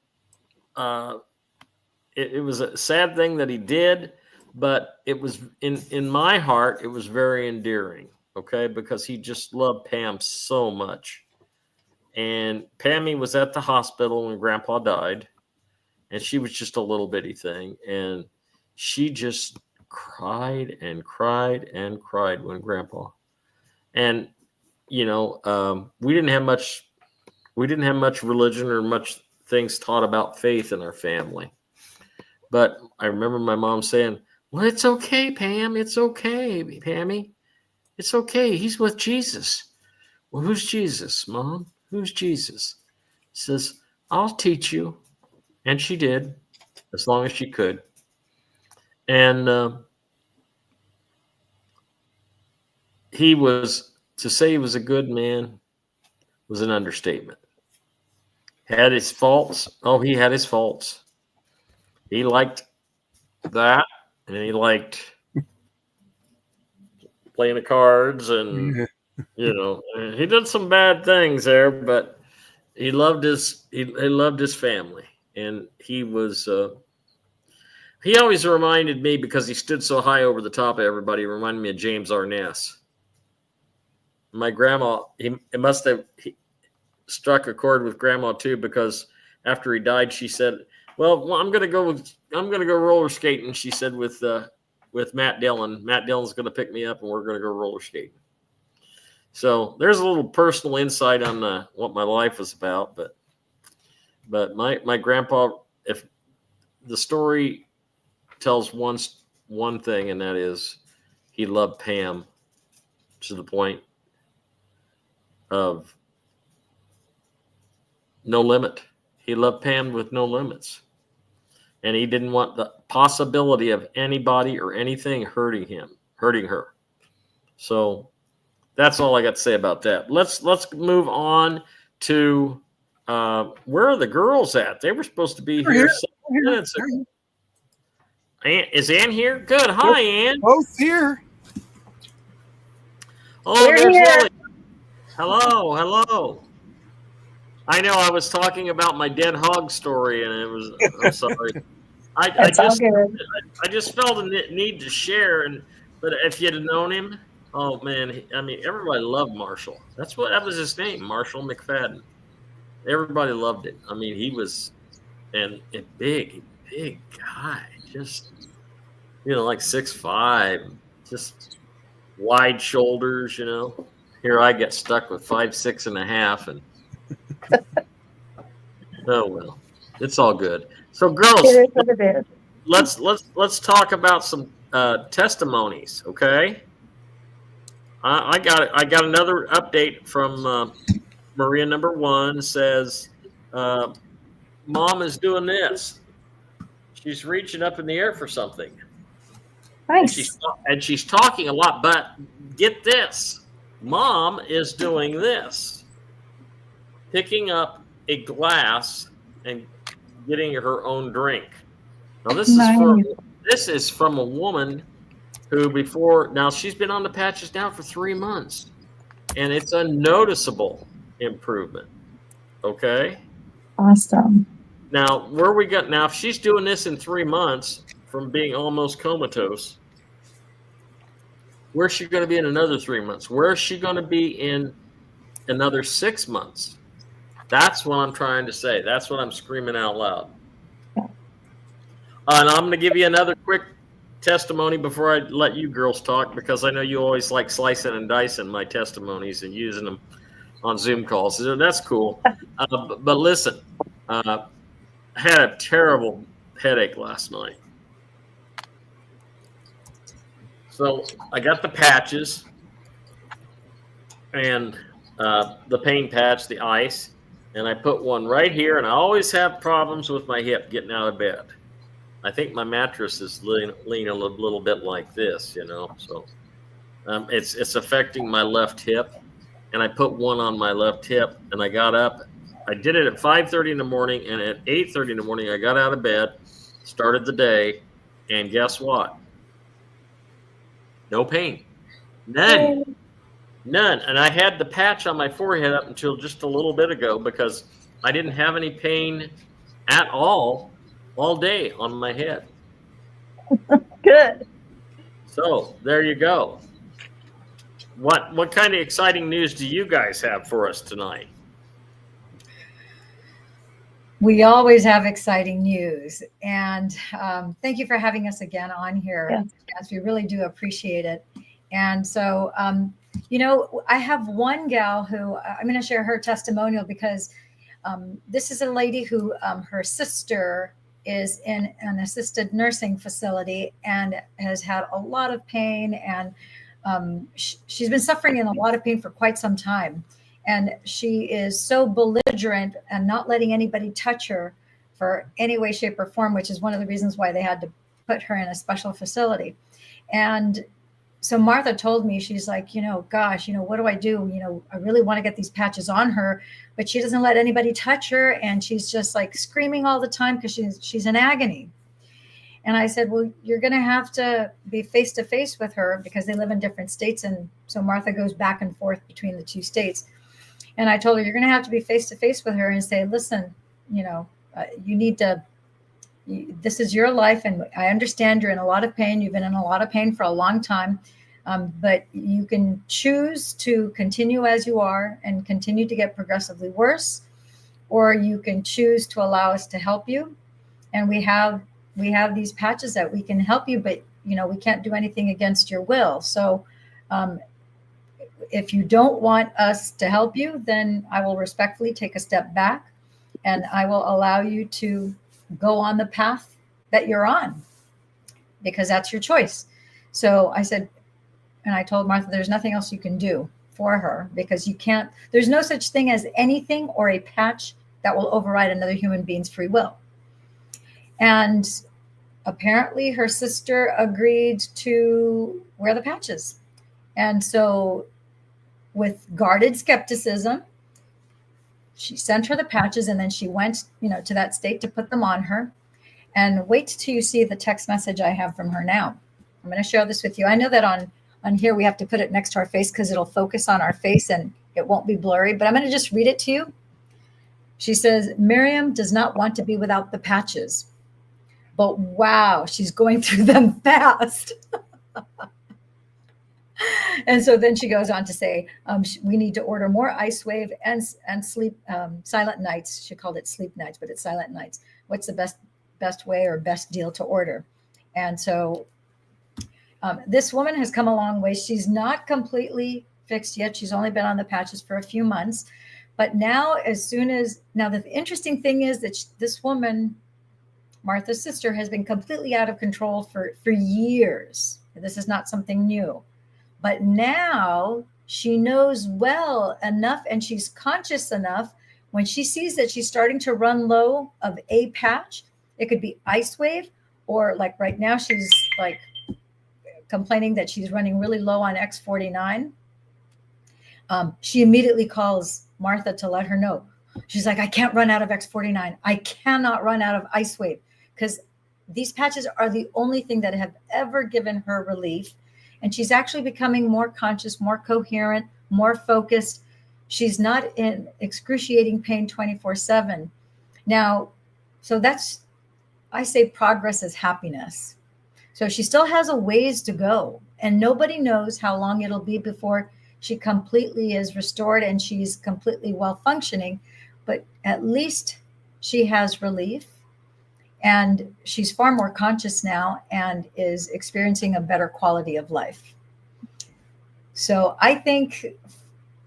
it was a sad thing that he did, but it was in my heart, it was very endearing, okay, because he just loved Pam so much. And Pammy was at the hospital when Grandpa died, and she was just a little bitty thing, and she just cried and cried and cried when Grandpa. And we didn't have much religion or much things taught about faith in our family. But I remember my mom saying, well, it's okay, Pam. It's okay, Pammy. It's okay. He's with Jesus. Well, who's Jesus, Mom? Who's Jesus? She says, I'll teach you. And she did, as long as she could. And to say he was a good man was an understatement. Had his faults. Oh, he had his faults. He liked that, and he liked playing the cards, and he did some bad things there, but he loved his family, and he always reminded me, because he stood so high over the top of everybody, he reminded me of James Arness. My grandma, he struck a chord with Grandma too, because after he died, she said, well, I'm gonna go roller skating. She said with Matt Dillon. Matt Dillon's gonna pick me up, and we're gonna go roller skating. So there's a little personal insight on what my life was about. But my grandpa, if the story tells one thing, and that is he loved Pam to the point of no limit. He loved Pam with no limits. And he didn't want the possibility of anybody or anything hurting her. So that's all I got to say about that. Let's move on to where are the girls at? They were supposed to be here 7 minutes ago. Is Ann here? Good. Hi, Ann. Both here. Oh, there's Lily. Hello. I know I was talking about my dead hog story, and I'm sorry. I just felt a need to share, but if you'd have known him, oh man, everybody loved Marshall. That was his name, Marshall McFadden. Everybody loved it. He was and a big guy, just like 6'5", just wide shoulders. Here I get stuck with 5'6" and a half, and oh well, it's all good. So, girls, let's talk about some testimonies, okay? I got another update from Maria number 1. Says, Mom is doing this. She's reaching up in the air for something. Nice. And she's talking a lot, but get this. Mom is doing this. Picking up a glass and getting her own drink. Now this is from a woman who now she's been on the patches now for 3 months, and it's a noticeable improvement. Okay. Awesome. Now if she's doing this in 3 months from being almost comatose, where's she going to be in another 3 months? Where is she going to be in another 6 months? That's what I'm trying to say. That's what I'm screaming out loud. And I'm going to give you another quick testimony before I let you girls talk, because I know you always like slicing and dicing my testimonies and using them on Zoom calls. So that's cool. But listen, I had a terrible headache last night. So I got the patches and the pain patch, the ice, and I put one right here, and I always have problems with my hip getting out of bed. I think my mattress is leaning a little bit like this, so it's affecting my left hip. and I put one on my left hip, and I got up. I did it at 5:30 in the morning, and at 8:30 in the morning, I got out of bed, started the day, and guess what? No pain. None. And I had the patch on my forehead up until just a little bit ago because I didn't have any pain at all day on my head. Good. So there you go. What kind of exciting news do you guys have for us tonight? We always have exciting news, and thank you for having us again on here. Yes. Yes, we really do appreciate it. And so, I have one gal who I'm going to share her testimonial because this is a lady who her sister is in an assisted nursing facility and has had a lot of pain, and she's been suffering in a lot of pain for quite some time. And she is so belligerent and not letting anybody touch her for any way, shape, or form, which is one of the reasons why they had to put her in a special facility. And so Martha told me, she's like, gosh, what do I do? I really want to get these patches on her, but she doesn't let anybody touch her. And she's just like screaming all the time because she's in agony. And I said, well, you're going to have to be face to face with her because they live in different states. And so Martha goes back and forth between the two states. And I told her, you're going to have to be face to face with her and say, listen, you need to, this is your life. And I understand you're in a lot of pain. You've been in a lot of pain for a long time. But you can choose to continue as you are and continue to get progressively worse, or you can choose to allow us to help you. And we have these patches that we can help you, but we can't do anything against your will. So if you don't want us to help you, then I will respectfully take a step back and I will allow you to go on the path that you're on because that's your choice. So I said, and I told Martha, there's nothing else you can do for her because there's no such thing as anything or a patch that will override another human being's free will. And apparently her sister agreed to wear the patches. And so with guarded skepticism, she sent her the patches and then she went, to that state to put them on her. And wait till you see the text message I have from her now. I'm going to share this with you. I know that on here we have to put it next to our face because it'll focus on our face and it won't be blurry, but I'm going to just read it to you. She says, Miriam does not want to be without the patches, but wow, she's going through them fast. And so then she goes on to say, we need to order more LifeWave and sleep silent nights. She called it sleep nights, but it's silent nights. What's the best way or best deal to order? And so this woman has come a long way. She's not completely fixed yet. She's only been on the patches for a few months. But now, the interesting thing is that this woman, Martha's sister, has been completely out of control for years. This is not something new. But now she knows well enough and she's conscious enough when she sees that she's starting to run low of a patch. It could be LifeWave, or like right now she's like complaining that she's running really low on X49. She immediately calls Martha to let her know. She's like, I can't run out of X49. I cannot run out of LifeWave because these patches are the only thing that have ever given her relief. And she's actually becoming more conscious, more coherent, more focused. She's not in excruciating pain 24/7. Now, so I say progress is happiness. So she still has a ways to go, and nobody knows how long it'll be before she completely is restored and she's completely well functioning, but at least she has relief. And she's far more conscious now and is experiencing a better quality of life. So I think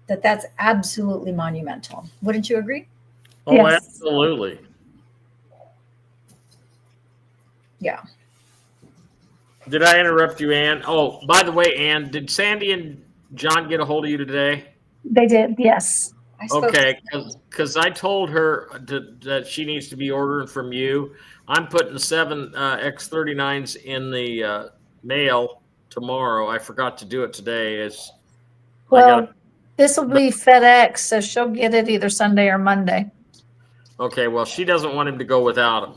that that's absolutely monumental. Wouldn't you agree? Oh, Yes. Absolutely. Yeah. Did I interrupt you, Ann? Oh, by the way, Ann, did Sandy and John get a hold of you today? They did, yes. I spoke Okay, because I told her that she needs to be ordering from you. I'm putting 7 X39s in the mail tomorrow. I forgot to do it today. Well, This will be FedEx, so she'll get it either Sunday or Monday. Okay, well, she doesn't want him to go without him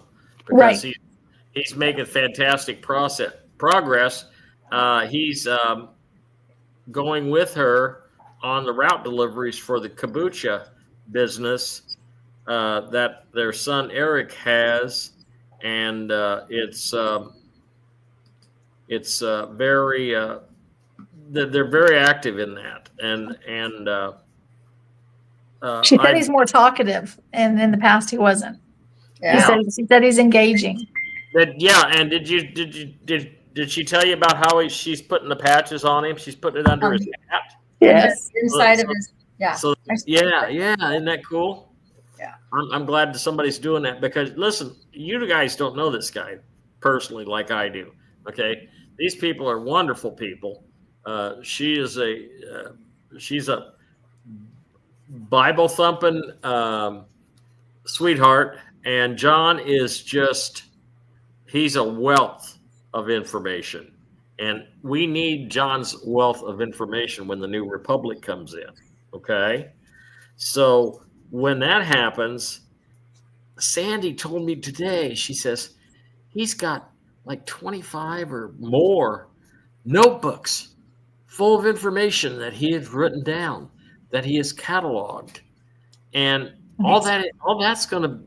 Right. because he's making fantastic progress. He's going with her on the route deliveries for the kombucha business that their son Eric has, and it's very they're very active in that, and She said he's more talkative, and in the past he wasn't. Yeah. He said he's engaging. And did she tell you about how she's putting the patches on him? She's putting it under his hat. Yes. Inside of his, yeah. So yeah, isn't that cool? Yeah. I'm glad that somebody's doing that because listen, you guys don't know this guy personally like I do. Okay, these people are wonderful people. She's a Bible thumping sweetheart, and John is he's a wealth of information, and we need John's wealth of information when the New Republic comes in. Okay, so when that happens, Sandy told me today, she says he's got like 25 or more notebooks full of information that he has written down, that he has cataloged, and all that's going to,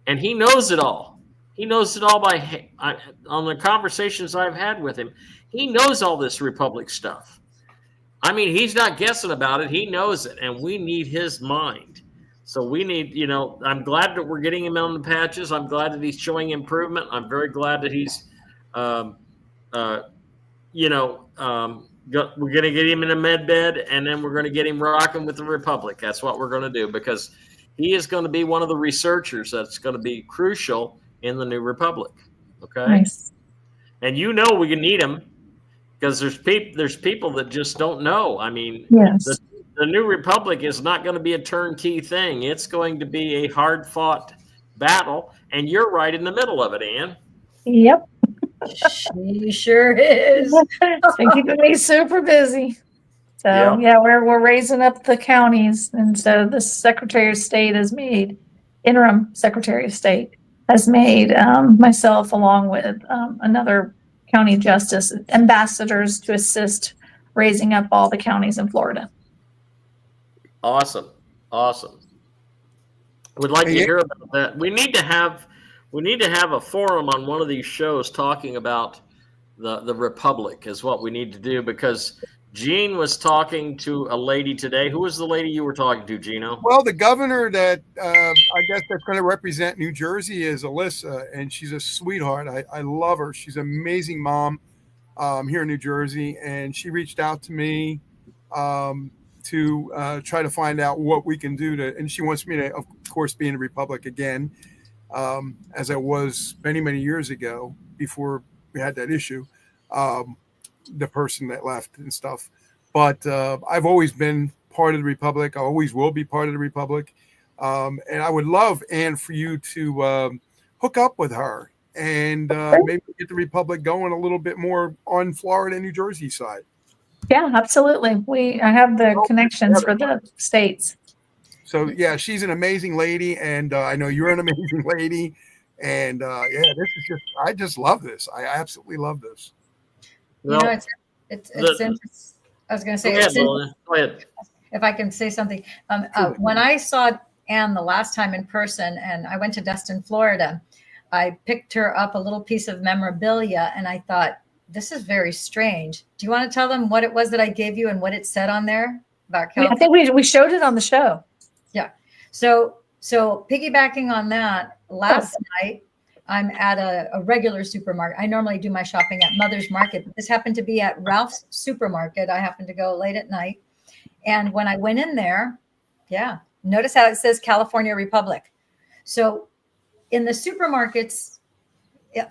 and he knows it all. He knows it all on the conversations I've had with him. He knows all this Republic stuff. I mean, he's not guessing about it. He knows it, and we need his mind. So we need, I'm glad that we're getting him on the patches. I'm glad that he's showing improvement. I'm very glad that he's, we're going to get him in a med bed, and then we're going to get him rocking with the Republic. That's what we're going to do because he is going to be one of the researchers that's going to be crucial in the New Republic. Okay. Nice. And we can need him because there's people that just don't know. I mean, yes. The New Republic is not going to be a turnkey thing. It's going to be a hard fought battle, and you're right in the middle of it, Ann. Yep. She sure is. Been keeping me super busy. So yeah, we're raising up the counties, and so the Secretary of State interim Secretary of State has made myself along with another county justice ambassadors to assist raising up all the counties in Florida. Awesome. We'd like to hear about that. We need to have a forum on one of these shows talking about the Republic is what we need to do because Gene was talking to a lady today. Who was the lady you were talking to, Gino? Well, the governor that I guess that's going to represent New Jersey is Alyssa, and she's a sweetheart. I love her. She's an amazing mom here in New Jersey, and she reached out to me to try to find out what we can do and she wants me to, of course, be in the Republic again, as I was many, many years ago before we had that issue. The person that left and stuff, but I've always been part of the Republic. I always will be part of the Republic, and I would love, Ann, for you to hook up with her and maybe get the Republic going a little bit more on Florida and New Jersey side. Yeah, absolutely. I have the connections for the states. So yeah, she's an amazing lady, and I know you're an amazing lady, and I just love this. I absolutely love this. It's interesting. I was going to say, go ahead. If I can say something, when I saw Ann the last time in person, and I went to Destin, Florida, I picked her up a little piece of memorabilia, and I thought, this is very strange. Do you want to tell them what it was that I gave you and what it said on there about California? I think we showed it on the show. Yeah. So piggybacking on that, last night, I'm at a regular supermarket. I normally do my shopping at Mother's Market. This happened to be at Ralph's Supermarket. I happened to go late at night. And when I went in there, notice how it says California Republic. So in the supermarkets,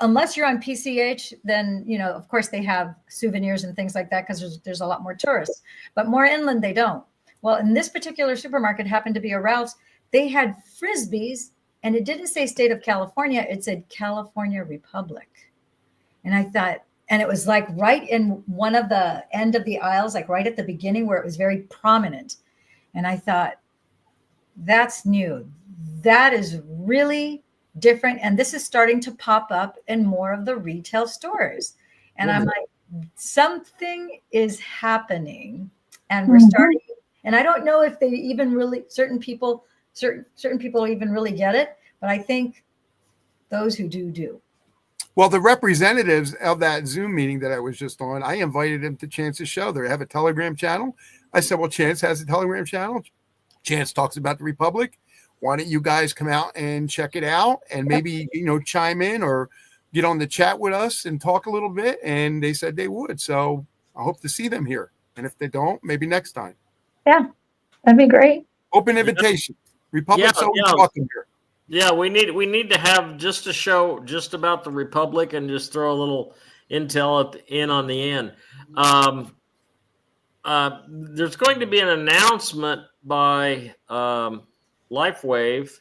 unless you're on PCH, then, of course, they have souvenirs and things like that because there's a lot more tourists. But more inland, they don't. Well, in this particular supermarket, happened to be a Ralph's, they had Frisbees. And it didn't say state of California. It said California Republic. And I thought, and it was like right in one of the end of the aisles, like right at the beginning where it was very prominent. And I thought, that's new. That is really different. And this is starting to pop up in more of the retail stores. And I'm like, something is happening. And we're starting, and I don't know if they even really, certain people even really get it, but I think those who do. Well, the representatives of that Zoom meeting that I was just on, I invited them to Chance's show. They have a Telegram channel. I said, well, Chance has a Telegram channel. Chance talks about the Republic. Why don't you guys come out and check it out and maybe, chime in or get on the chat with us and talk a little bit? And they said they would. So I hope to see them here. And if they don't, maybe next time. Yeah, that'd be great. Open invitation. Republic's always welcome here. Yeah, we need to have just a show just about the Republic and just throw a little intel in on the end. There's going to be an announcement by LifeWave.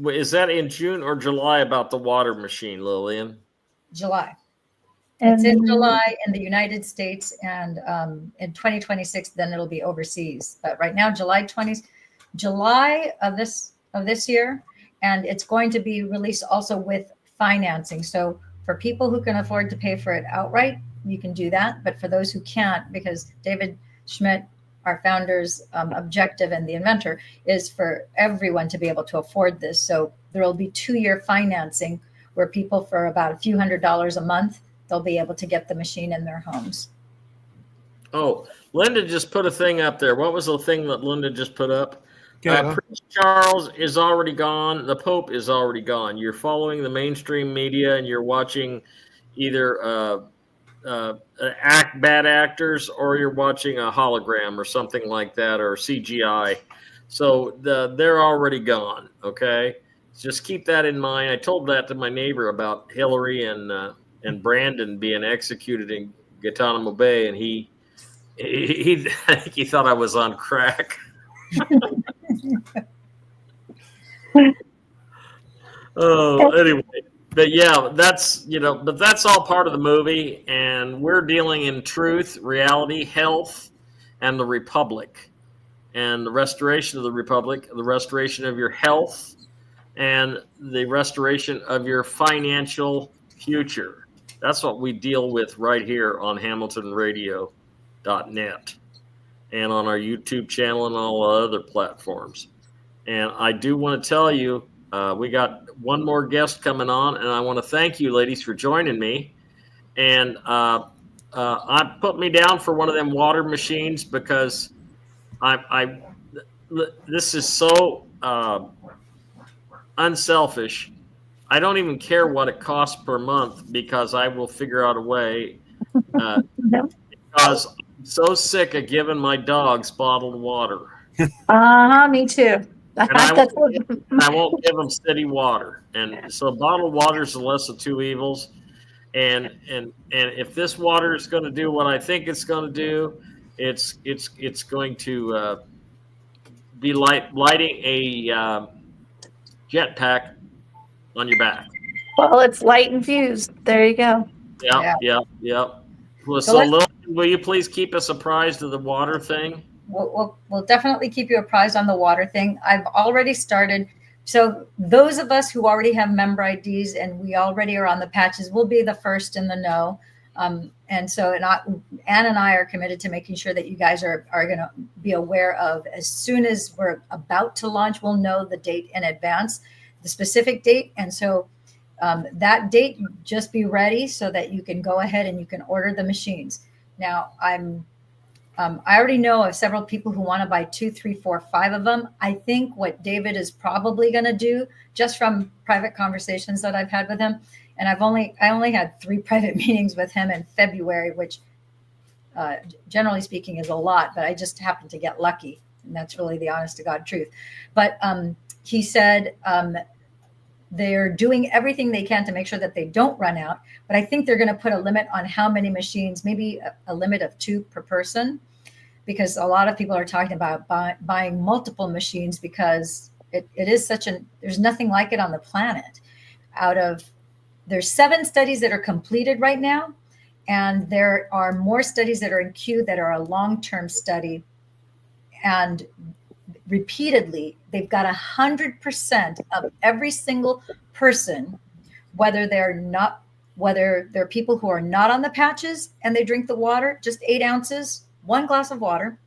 Is that in June or July about the water machine, Lillian? July. It's in July in the United States, and in 2026, then it'll be overseas. But right now, July of this year, and it's going to be released also with financing. So for people who can afford to pay for it outright, you can do that. But for those who can't, because David Schmidt, our founder's objective and the inventor, is for everyone to be able to afford this. So there will be 2-year financing where people for about a few $100s a month, they'll be able to get the machine in their homes. Oh, Linda just put a thing up there. What was the thing that Linda just put up? Yeah. Prince Charles is already gone. The Pope is already gone. You're following the mainstream media and you're watching either bad actors or you're watching a hologram or something like that or CGI. So they're already gone. Okay, just keep that in mind. I told that to my neighbor about Hillary and Brandon being executed in Guantanamo Bay, and he I think he thought I was on crack. Anyway, but yeah, that's but that's all part of the movie, and we're dealing in truth, reality, health, and the Republic, and the restoration of the Republic, the restoration of your health, and the restoration of your financial future. That's what we deal with right here on HamiltonRadio.net and on our YouTube channel and all other platforms. And I do want to tell you, we got one more guest coming on, and I want to thank you, ladies, for joining me. And I put me down for one of them water machines because this is so unselfish. I don't even care what it costs per month because I will figure out a way. Because I'm so sick of giving my dogs bottled water. Me too. And I won't give them city water. And so bottled water is the less of two evils. And if this water is going to do what I think it's going to do, it's going to be lighting a jetpack on your back. Well, it's light infused. There you go. Yeah. Well, so Lil, will you please keep us apprised of the water thing? We'll definitely keep you apprised on the water thing. I've already started. So those of us who already have member IDs and we already are on the patches, will be the first in the know. Ann and I are committed to making sure that you guys are going to be aware of, as soon as we're about to launch, we'll know the date in advance, the specific date. And so that date, just be ready so that you can go ahead and you can order the machines. Now, I already know of several people who want to buy 2, 3, 4, 5 of them. I think what David is probably going to do, just from private conversations that I've had with him, and I only had 3 private meetings with him in February, which generally speaking is a lot, but I just happened to get lucky. And that's really the honest to God truth. But he said they're doing everything they can to make sure that they don't run out. But I think they're going to put a limit on how many machines, maybe a limit of 2 per person, because a lot of people are talking about buying multiple machines because it is there's nothing like it on the planet. There's 7 studies that are completed right now, and there are more studies that are in queue that are a long-term study. And repeatedly, they've got 100% of every single person, whether they're people who are not on the patches and they drink the water, just 8 ounces, 1 glass of water,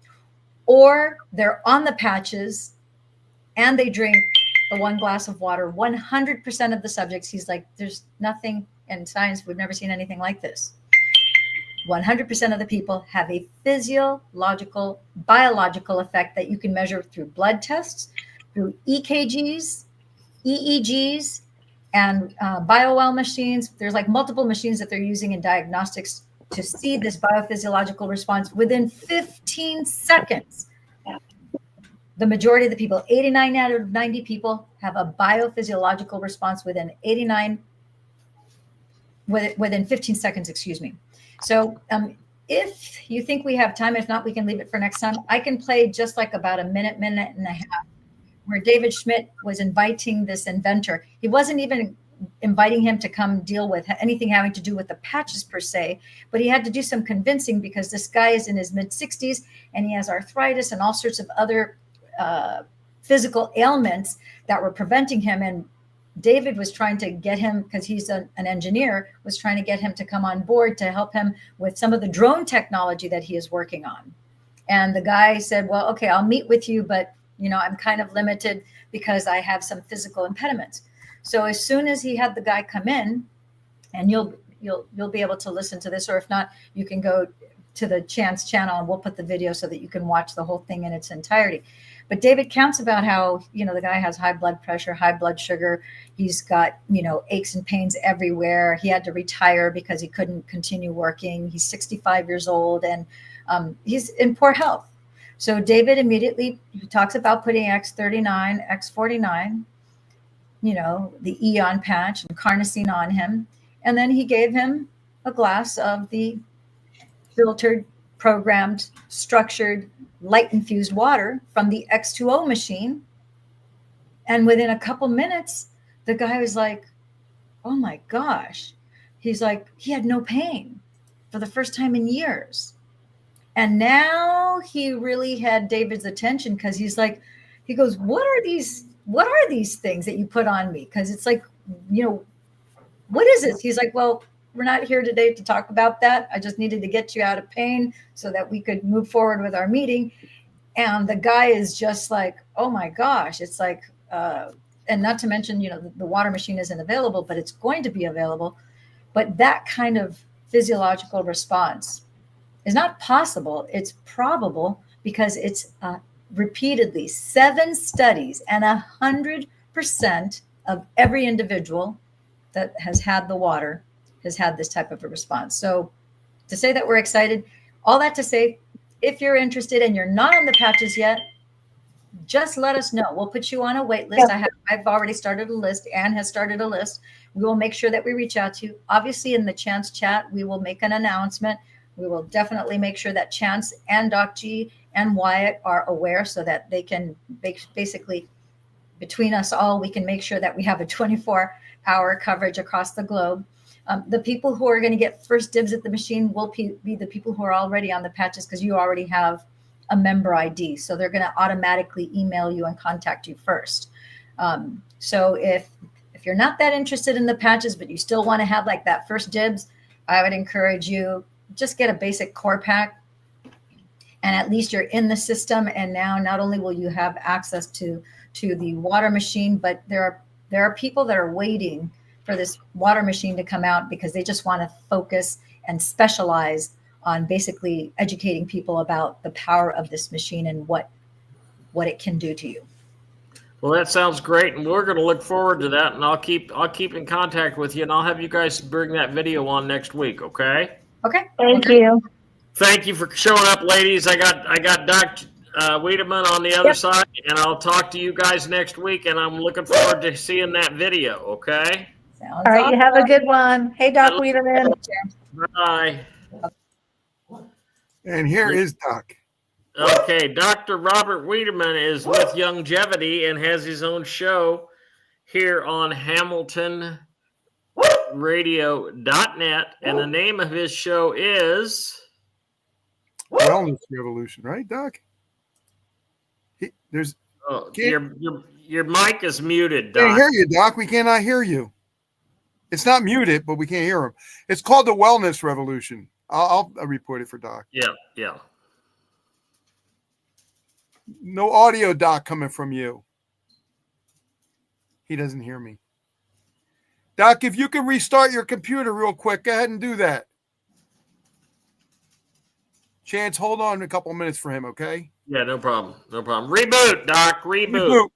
or they're on the patches and they drink the 1 glass of water. 100% of the subjects, he's like, there's nothing in science, we've never seen anything like this. 100% of the people have a physiological, biological effect that you can measure through blood tests, through EKGs, EEGs, and BioWell machines. There's like multiple machines that they're using in diagnostics to see this biophysiological response within 15 seconds. The majority of the people, 89 out of 90 people, have a biophysiological response within 15 seconds, excuse me. So if you think we have time, if not, we can leave it for next time. I can play just like about a minute and a half, where David Schmidt was inviting this inventor. He wasn't even inviting him to come deal with anything having to do with the patches per se, but he had to do some convincing because this guy is in his mid-60s and he has arthritis and all sorts of other physical ailments that were preventing him. And David was trying to get him, because he's an engineer, was trying to get him to come on board to help him with some of the drone technology that he is working on. And the guy said, well, okay, I'll meet with you, but I'm kind of limited because I have some physical impediments. So as soon as he had the guy come in, and you'll be able to listen to this, or if not, you can go to the Chance channel and we'll put the video so that you can watch the whole thing in its entirety. But David counts about how, the guy has high blood pressure, high blood sugar. He's got, aches and pains everywhere. He had to retire because he couldn't continue working. He's 65 years old and he's in poor health. So David immediately talks about putting X39, X49, the Eon patch and carnosine on him. And then he gave him a glass of the filtered, programmed, structured, light-infused water from the X2O machine. And within a couple minutes, the guy was like, oh my gosh. He's like, he had no pain for the first time in years. And now he really had David's attention, because he goes, what are these things that you put on me? Because it's like, what is this? He's like, well, we're not here today to talk about that. I just needed to get you out of pain so that we could move forward with our meeting. And the guy is just like, oh my gosh. It's like, and not to mention, the water machine isn't available, but it's going to be available. But that kind of physiological response is not possible. It's probable because it's repeatedly 7 studies and 100% of every individual that has had the water has had this type of a response. So to say that we're excited, all that to say, if you're interested and you're not on the patches yet, just let us know. We'll put you on a wait list. Yeah. I've already started a list. Anne has started a list. We will make sure that we reach out to you. Obviously, in the Chance chat, we will make an announcement. We will definitely make sure that Chance and Doc G and Wyatt are aware so that they can basically, between us all, we can make sure that we have a 24-hour coverage across the globe. The people who are going to get first dibs at the machine will be the people who are already on the patches, because you already have a member ID. So they're going to automatically email you and contact you first. So if you're not that interested in the patches, but you still want to have like that first dibs, I would encourage you, just get a basic core pack. And at least you're in the system. And now not only will you have access to the water machine, but there are people that are waiting for this water machine to come out because they just want to focus and specialize on basically educating people about the power of this machine and what it can do to you. Well, that sounds great, and we're going to look forward to that. And I'll keep in contact with you, and I'll have you guys bring that video on next week. Okay? Okay. Thank you. Thank you for showing up, ladies. I got Dr. Wiedemann on the other side, and I'll talk to you guys next week. And I'm looking forward to seeing that video. Okay? Sounds All right, you have a good one. Hey, Doc Wiedemann. Bye. And here is Doc. Okay, Dr. Robert Wiedemann is with Youngevity and has his own show here on HamiltonRadio.net. And the name of his show is Wellness Revolution, right, Doc? There's Oh, can't, your mic is muted, can't Doc. hear you, Doc. We cannot hear you. It's not muted, but we can't hear him. It's called the Wellness Revolution. I'll report it for Doc. Yeah. No audio, Doc, coming from you. He doesn't hear me. Doc, if you can restart your computer real quick, go ahead and do that. Chance, hold on a couple minutes for him, okay? Yeah, no problem. Reboot, Doc. Reboot.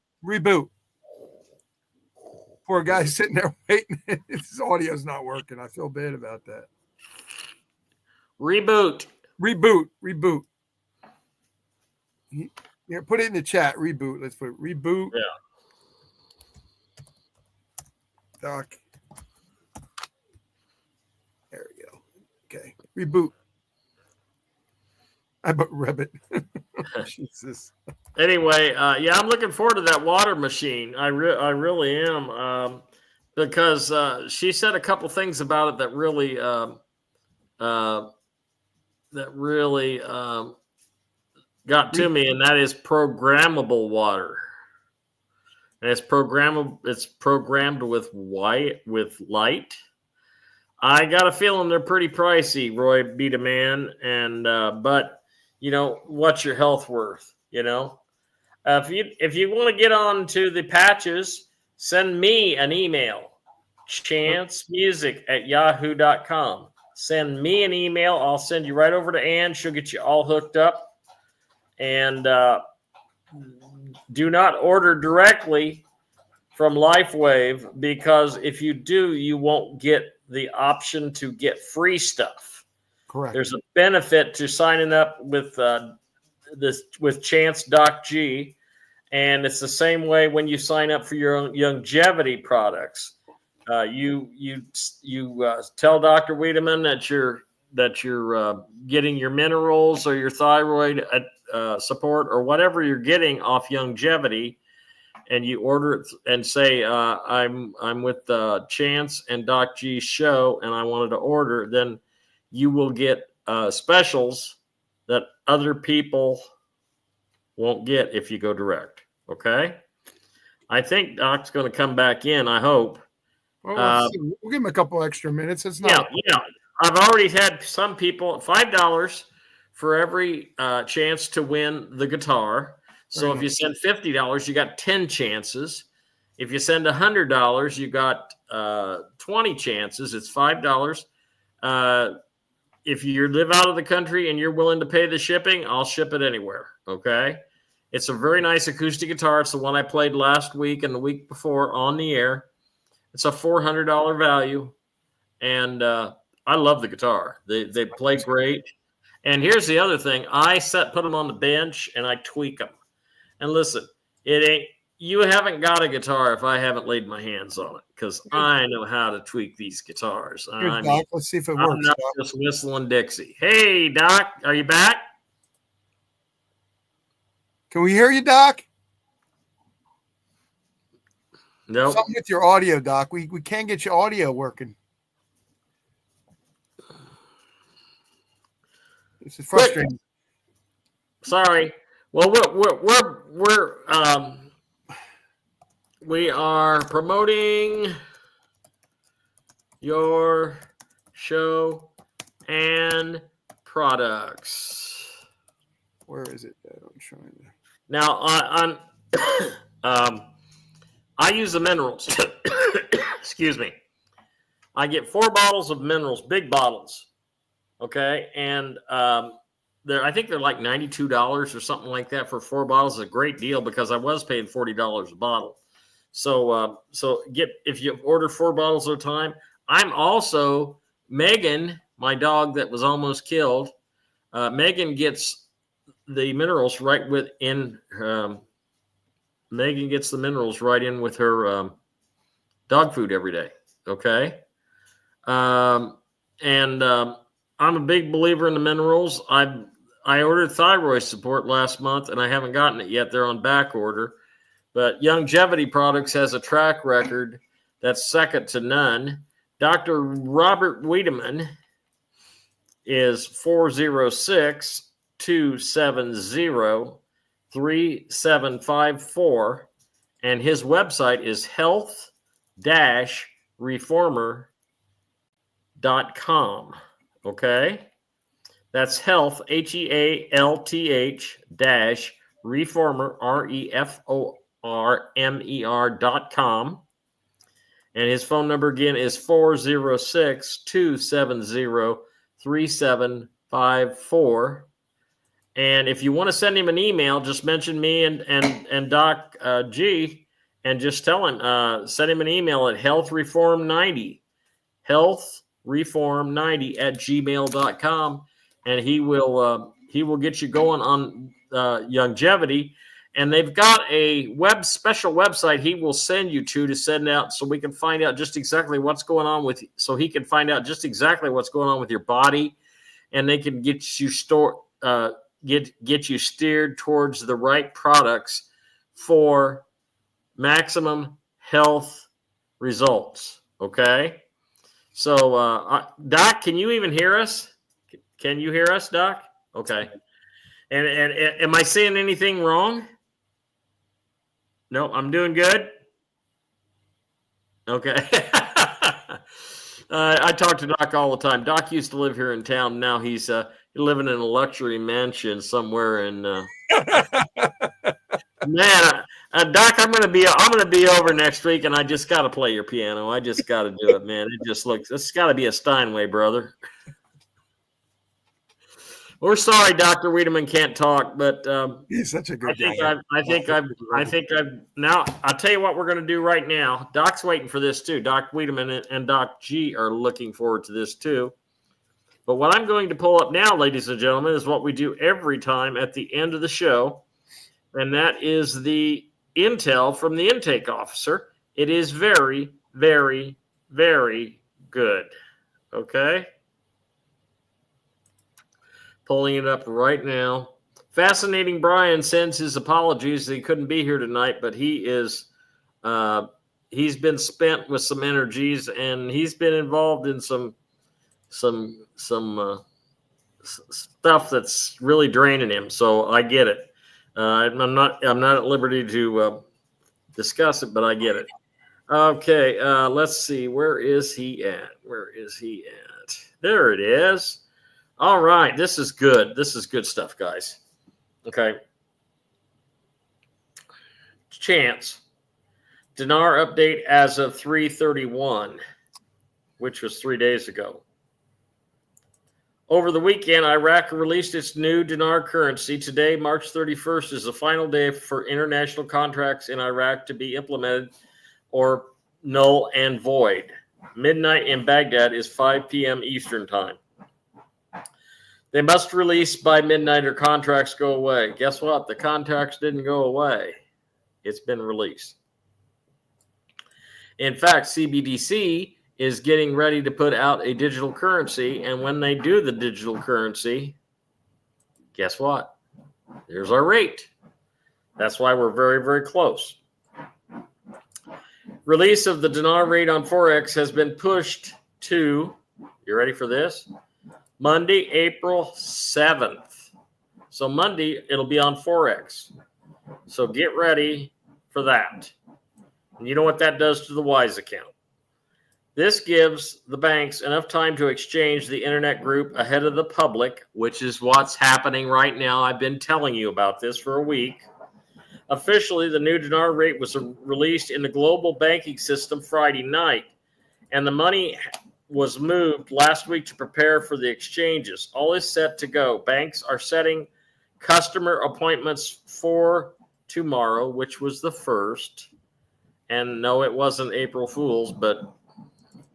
Poor guy sitting there waiting. His audio's not working. I feel bad about that. Reboot. Here, put it in the chat. Reboot. Let's put it. Reboot. Yeah. Doc. There we go. Okay. Reboot. I but Rebbit. Jesus. Anyway, yeah, I'm looking forward to that water machine. I really am, because she said a couple things about it that really got to me, and that is programmable water. And it's programmable. It's programmed with light. I got a feeling they're pretty pricey, Roy Beta Man, and but you know, what's your health worth? You know, if you want to get on to the patches, send me an email, chancemusic@yahoo.com. Send me an email. I'll send you right over to Ann. She'll get you all hooked up. And do not order directly from LifeWave, because if you do, you won't get the option to get free stuff. Correct. There's a benefit to signing up with with Chance Doc G, and it's the same way when you sign up for your Youngevity products. You tell Dr. Wiedemann that you're getting your minerals or your thyroid support or whatever you're getting off Youngevity, and you order it and say, I'm with Chance and Doc G's show, and I wanted to order, then you will get specials that other people won't get if you go direct. Okay? I think Doc's going to come back in, I hope. Well, we'll give him a couple extra minutes. It's not. Yeah. I've already had some people, $5 for every chance to win the guitar. So if you send $50, you got 10 chances. If you send $100, you got 20 chances. It's $5. If you live out of the country and you're willing to pay the shipping, I'll ship it anywhere. Okay. It's a very nice acoustic guitar. It's the one I played last week and the week before on the air. It's a $400 value. And I love the guitar. They play great. And here's the other thing. I put them on the bench and I tweak them. And listen, you haven't got a guitar if I haven't laid my hands on it, because I know how to tweak these guitars. Doc, let's see if it works. I'm not just whistling Dixie. Hey, Doc, are you back? Can we hear you, Doc? No. Something with your audio, Doc. We can't get your audio working. This is frustrating. Sorry. Well, we are promoting your show and products. Where is it? I'm trying to. Now, I use the minerals. Excuse me. I get 4 bottles of minerals, big bottles. Okay, and I think they're like $92 or something like that for 4 bottles. It's a great deal because I was paying $40 a bottle. So if you order 4 bottles at a time. I'm also Megan, my dog that was almost killed. Megan gets the minerals right within. Megan gets the minerals right in with her dog food every day. Okay, I'm a big believer in the minerals. I ordered thyroid support last month, and I haven't gotten it yet. They're on back order. But Youngevity Products has a track record that's second to none. Dr. Robert Wiedemann is 406-270-9790. 3754. And his website is health-reformer.com. Okay? That's health, HEALTH dash reformer, REFORMER.com. And his phone number again is 406-270-3754. And if you want to send him an email, just mention me and Doc G, and just tell him, send him an email at healthreform90, healthreform90@gmail.com, and he will get you going on Youngevity. And they've got a special website he will send you to send out, so we can find out just exactly what's going on with, so he can find out just exactly what's going on with your body, and they can get you get you steered towards the right products for maximum health results. Okay. So, Doc, can you even hear us? Can you hear us, Doc? Okay. And am I saying anything wrong? No, I'm doing good. Okay. I talk to Doc all the time. Doc used to live here in town. Now he's living in a luxury mansion somewhere in. Man, Doc, I'm gonna be over next week, and I just got to play your piano. I just got to do it, man. It's got to be a Steinway, brother. We're sorry, Dr. Wiedemann can't talk, but he's such a good guy. I think I've now. I'll tell you what we're going to do right now. Doc's waiting for this too. Doc Wiedemann and Doc G are looking forward to this too. But what I'm going to pull up now, ladies and gentlemen, is what we do every time at the end of the show, and that is the intel from the intake officer. It is very, very, very good. Okay. Pulling it up right now. Fascinating Brian sends his apologies. He couldn't be here tonight, but he's been spent with some energies, and he's been involved in some stuff that's really draining him. So I get it. I'm not at liberty to discuss it, but I get it. Okay, let's see. Where is he at? There it is. All right, this is good. This is good stuff, guys. Okay. Chance. Dinar update as of 3/31, which was 3 days ago. Over the weekend, Iraq released its new dinar currency. Today, March 31st, is the final day for international contracts in Iraq to be implemented or null and void. Midnight in Baghdad is 5 p.m. Eastern time. They must release by midnight or contracts go away. Guess what? The contracts didn't go away. It's been released. In fact, CBDC is getting ready to put out a digital currency. And when they do the digital currency, guess what? There's our rate. That's why we're very, very close. Release of the dinar rate on Forex has been pushed to, you ready for this? Monday, April 7th. So Monday, it'll be on Forex. So get ready for that. And you know what that does to the WISE account. This gives the banks enough time to exchange the internet group ahead of the public, which is what's happening right now. I've been telling you about this for a week. Officially, the new dinar rate was released in the global banking system Friday night, and the money was moved last week to prepare for the exchanges. All is set to go. Banks are setting customer appointments for tomorrow, which was the 1st. And no, it wasn't April Fool's, but,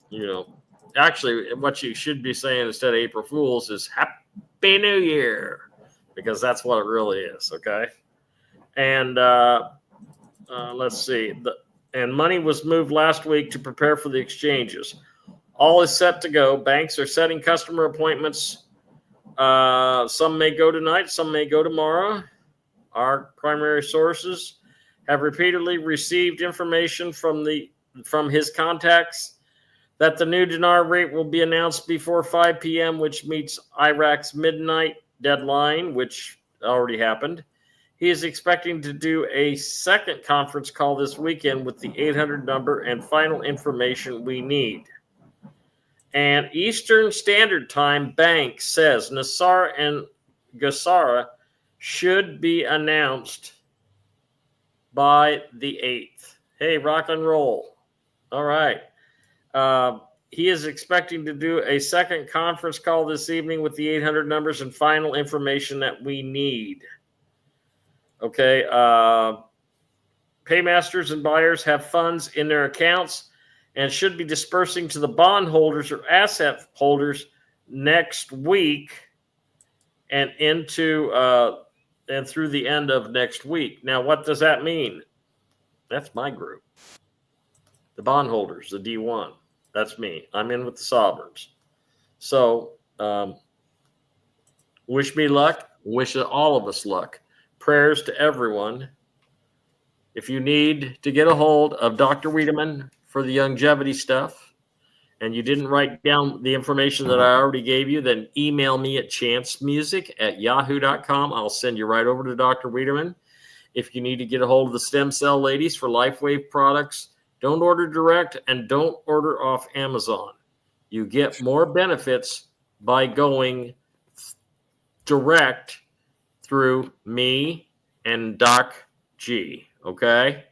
you know, actually what you should be saying instead of April Fool's is Happy New Year, because that's what it really is, okay? And let's see. And money was moved last week to prepare for the exchanges. All is set to go. Banks are setting customer appointments. Some may go tonight, some may go tomorrow. Our primary sources have repeatedly received information from his contacts that the new dinar rate will be announced before 5 p.m., which meets Iraq's midnight deadline, which already happened. He is expecting to do a second conference call this weekend with the 800 number and final information we need. And Eastern Standard Time Bank says Nassar and Gassara should be announced by the 8th. Hey, rock and roll. All right. He is expecting to do a second conference call this evening with the 800 numbers and final information that we need. Okay. Paymasters and buyers have funds in their accounts and should be dispersing to the bondholders or asset holders next week and into and through the end of next week. Now, what does that mean? That's my group. The bondholders, the D1. That's me. I'm in with the sovereigns. So wish me luck. Wish all of us luck. Prayers to everyone. If you need to get a hold of Dr. Wiedemann for the Youngevity stuff, and you didn't write down the information that I already gave you, then email me at chancemusic@yahoo.com. I'll send you right over to Dr. Wiedemann. If you need to get a hold of the stem cell ladies for LifeWave products, don't order direct and don't order off Amazon. You get more benefits by going direct through me and Doc G. Okay?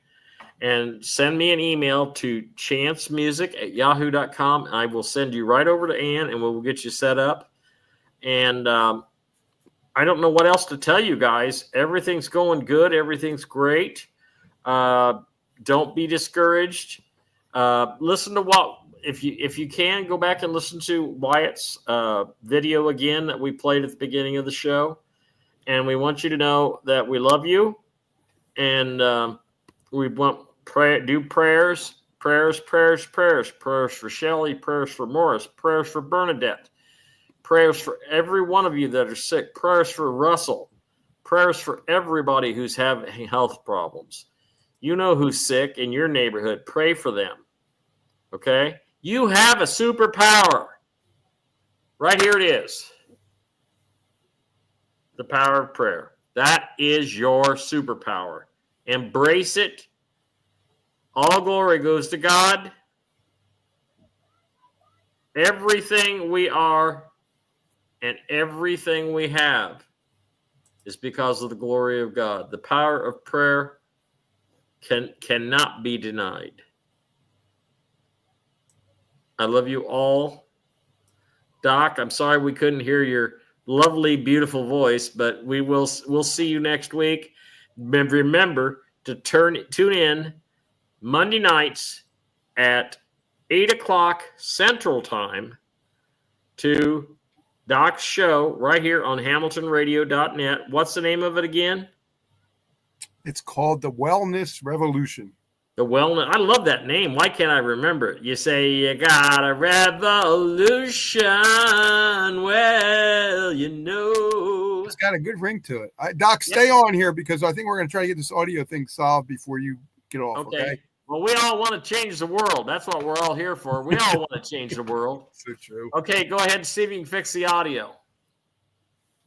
And send me an email to chancemusic@yahoo.com. I will send you right over to Ann and we'll get you set up. And I don't know what else to tell you guys. Everything's going good. Everything's great. Don't be discouraged. Listen to what, if you can, go back and listen to Wyatt's video again that we played at the beginning of the show. And we want you to know that we love you. And we want do prayers for Shelley, prayers for Morris, prayers for Bernadette, prayers for every one of you that are sick, prayers for Russell, prayers for everybody who's having health problems. You know who's sick in your neighborhood. Pray for them. Okay? You have a superpower. Right here it is. The power of prayer. That is your superpower. Embrace it. All glory goes to God. Everything we are and everything we have is because of the glory of God. The power of prayer cannot be denied. I love you all. Doc, I'm sorry we couldn't hear your lovely, beautiful voice, but we'll see you next week. Remember to tune in Monday nights at 8 o'clock Central Time to Doc's show right here on HamiltonRadio.net. What's the name of it again? It's called The Wellness Revolution. The Wellness. I love that name. Why can't I remember it? You say you got a revolution. Well, you know. It's got a good ring to it. Doc, stay on here because I think we're going to try to get this audio thing solved before you get off. Okay. Well, we all want to change the world. That's what we're all here for. We all want to change the world. So true. Okay, go ahead and see if you can fix the audio.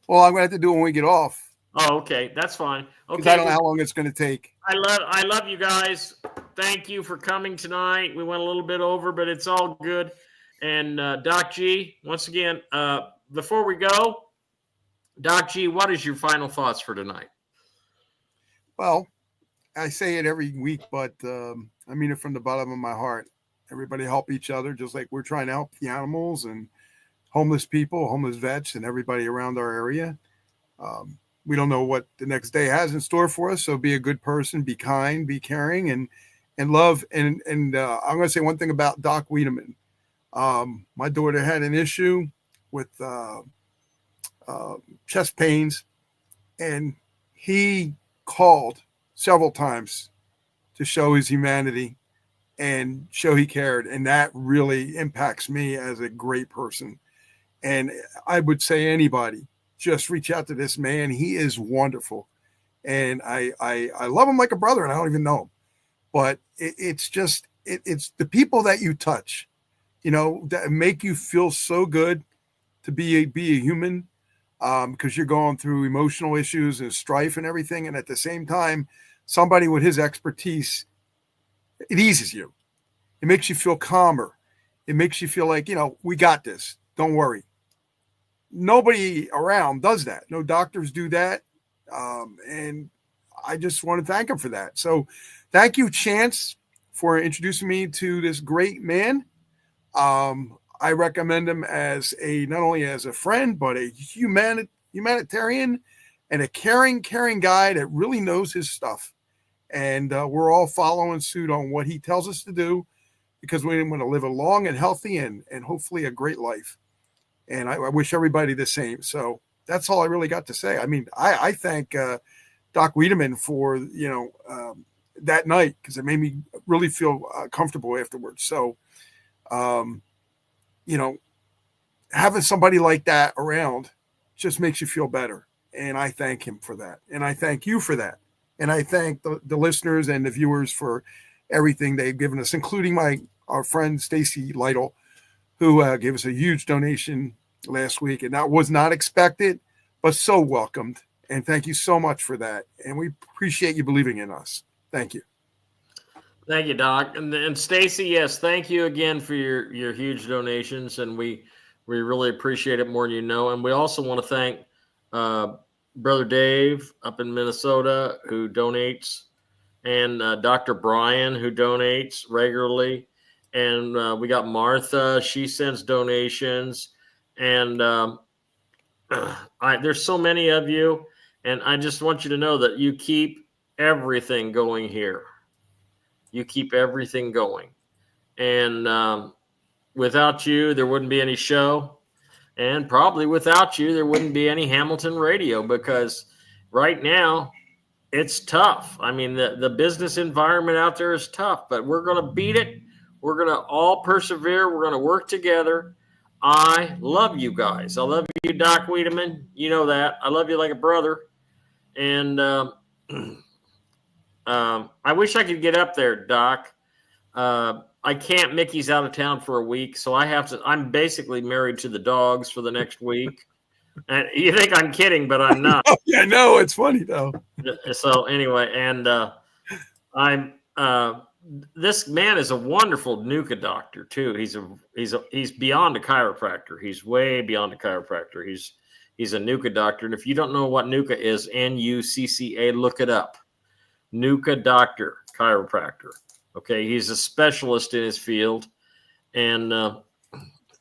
Well, I'm going to have to do it when we get off. Oh, okay. That's fine. Okay. I don't know how long it's going to take. I love you guys. Thank you for coming tonight. We went a little bit over, but it's all good. And Doc G, once again, before we go, Doc G, what is your final thoughts for tonight? Well, I say it every week, but I mean it from the bottom of my heart. Everybody help each other, just like we're trying to help the animals and homeless people, homeless vets, and everybody around our area. We don't know what the next day has in store for us, so be a good person, be kind, be caring, and love. And I'm going to say one thing about Doc Wiedemann. My daughter had an issue with chest pains, and he called several times to show his humanity and show he cared. And that really impacts me as a great person. And I would say anybody, just reach out to this man. He is wonderful. And I love him like a brother, and I don't even know him. But it's the people that you touch, that make you feel so good to be a human. because you're going through emotional issues and strife and everything. And at the same time, somebody with his expertise, it eases you. It makes you feel calmer. It makes you feel like, we got this. Don't worry. Nobody around does that. No doctors do that. And I just want to thank him for that. So thank you, Chance, for introducing me to this great man. I recommend him as not only as a friend, but a humanitarian and a caring guy that really knows his stuff. And we're all following suit on what he tells us to do, because we want to live a long and healthy and hopefully a great life. And I wish everybody the same. So that's all I really got to say. I mean, I thank Doc Wiedemann for, that night, because it made me really feel comfortable afterwards. So, having somebody like that around just makes you feel better. And I thank him for that. And I thank you for that. And I thank the listeners and the viewers for everything they've given us, including our friend Stacy Lytle, who gave us a huge donation last week. And that was not expected, but so welcomed. And thank you so much for that. And we appreciate you believing in us. Thank you. Thank you, Doc. And Stacy, yes, thank you again for your huge donations. And we really appreciate it more than you know. And we also want to thank Brother Dave up in Minnesota, who donates, and Dr. Brian, who donates regularly. And we got Martha. She sends donations. And there's so many of you. And I just want you to know that you keep everything going here. You keep everything going. And without you, there wouldn't be any show. And probably without you, there wouldn't be any Hamilton Radio, because right now it's tough. I mean, the business environment out there is tough, but we're going to beat it. We're going to all persevere. We're going to work together. I love you guys. I love you, Doc Wiedemann. You know that. I love you like a brother. And I wish I could get up there, Doc. I can't. Mickey's out of town for a week, so I'm basically married to the dogs for the next week. And you think I'm kidding, but I'm not. Yeah, no, it's funny though. So anyway, and this man is a wonderful NUCA doctor too. He's beyond a chiropractor. He's way beyond a chiropractor. He's a NUCA doctor. And if you don't know what NUCA is, NUCCA, look it up. NUCA doctor, chiropractor. Okay, he's a specialist in his field. And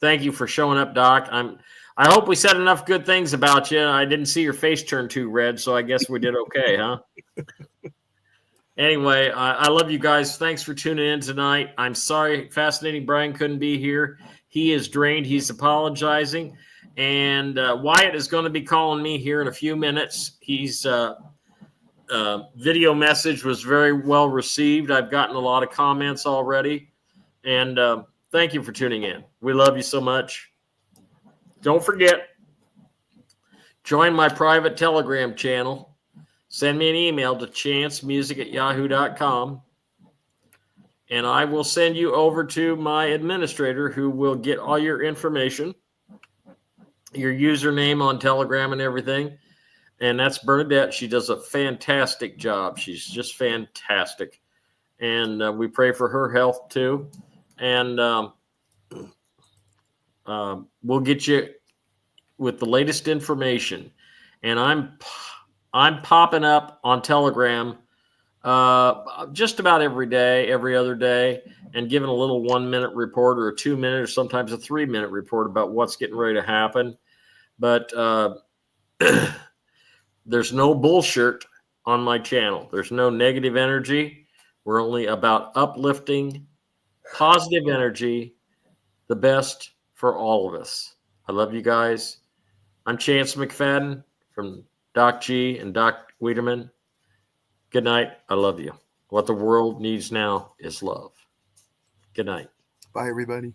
thank you for showing up, Doc. I hope we said enough good things about you. I didn't see your face turn too red, so I guess we did okay, huh? Anyway, I love you guys. Thanks for tuning in tonight. I'm sorry Fascinating Brian couldn't be here. He is drained. He's apologizing. And Wyatt is going to be calling me here in a few minutes. He's video message was very well received. I've gotten a lot of comments already. And thank you for tuning in. We love you so much. Don't forget, join my private Telegram channel. Send me an email to chancemusic@yahoo.com. And I will send you over to my administrator, who will get all your information, your username on Telegram and everything. And that's Bernadette. She does a fantastic job. She's just fantastic. And we pray for her health too. And we'll get you with the latest information. And I'm popping up on Telegram just about every day, every other day, and giving a little 1-minute report or a 2-minute or sometimes a 3-minute report about what's getting ready to happen. But there's no bullshit on my channel. There's no negative energy. We're only about uplifting, positive energy, the best for all of us. I love you guys. I'm Chance McFadden from Doc G and Doc Wiedemann. Good night. I love you. What the world needs now is love. Good night. Bye, everybody.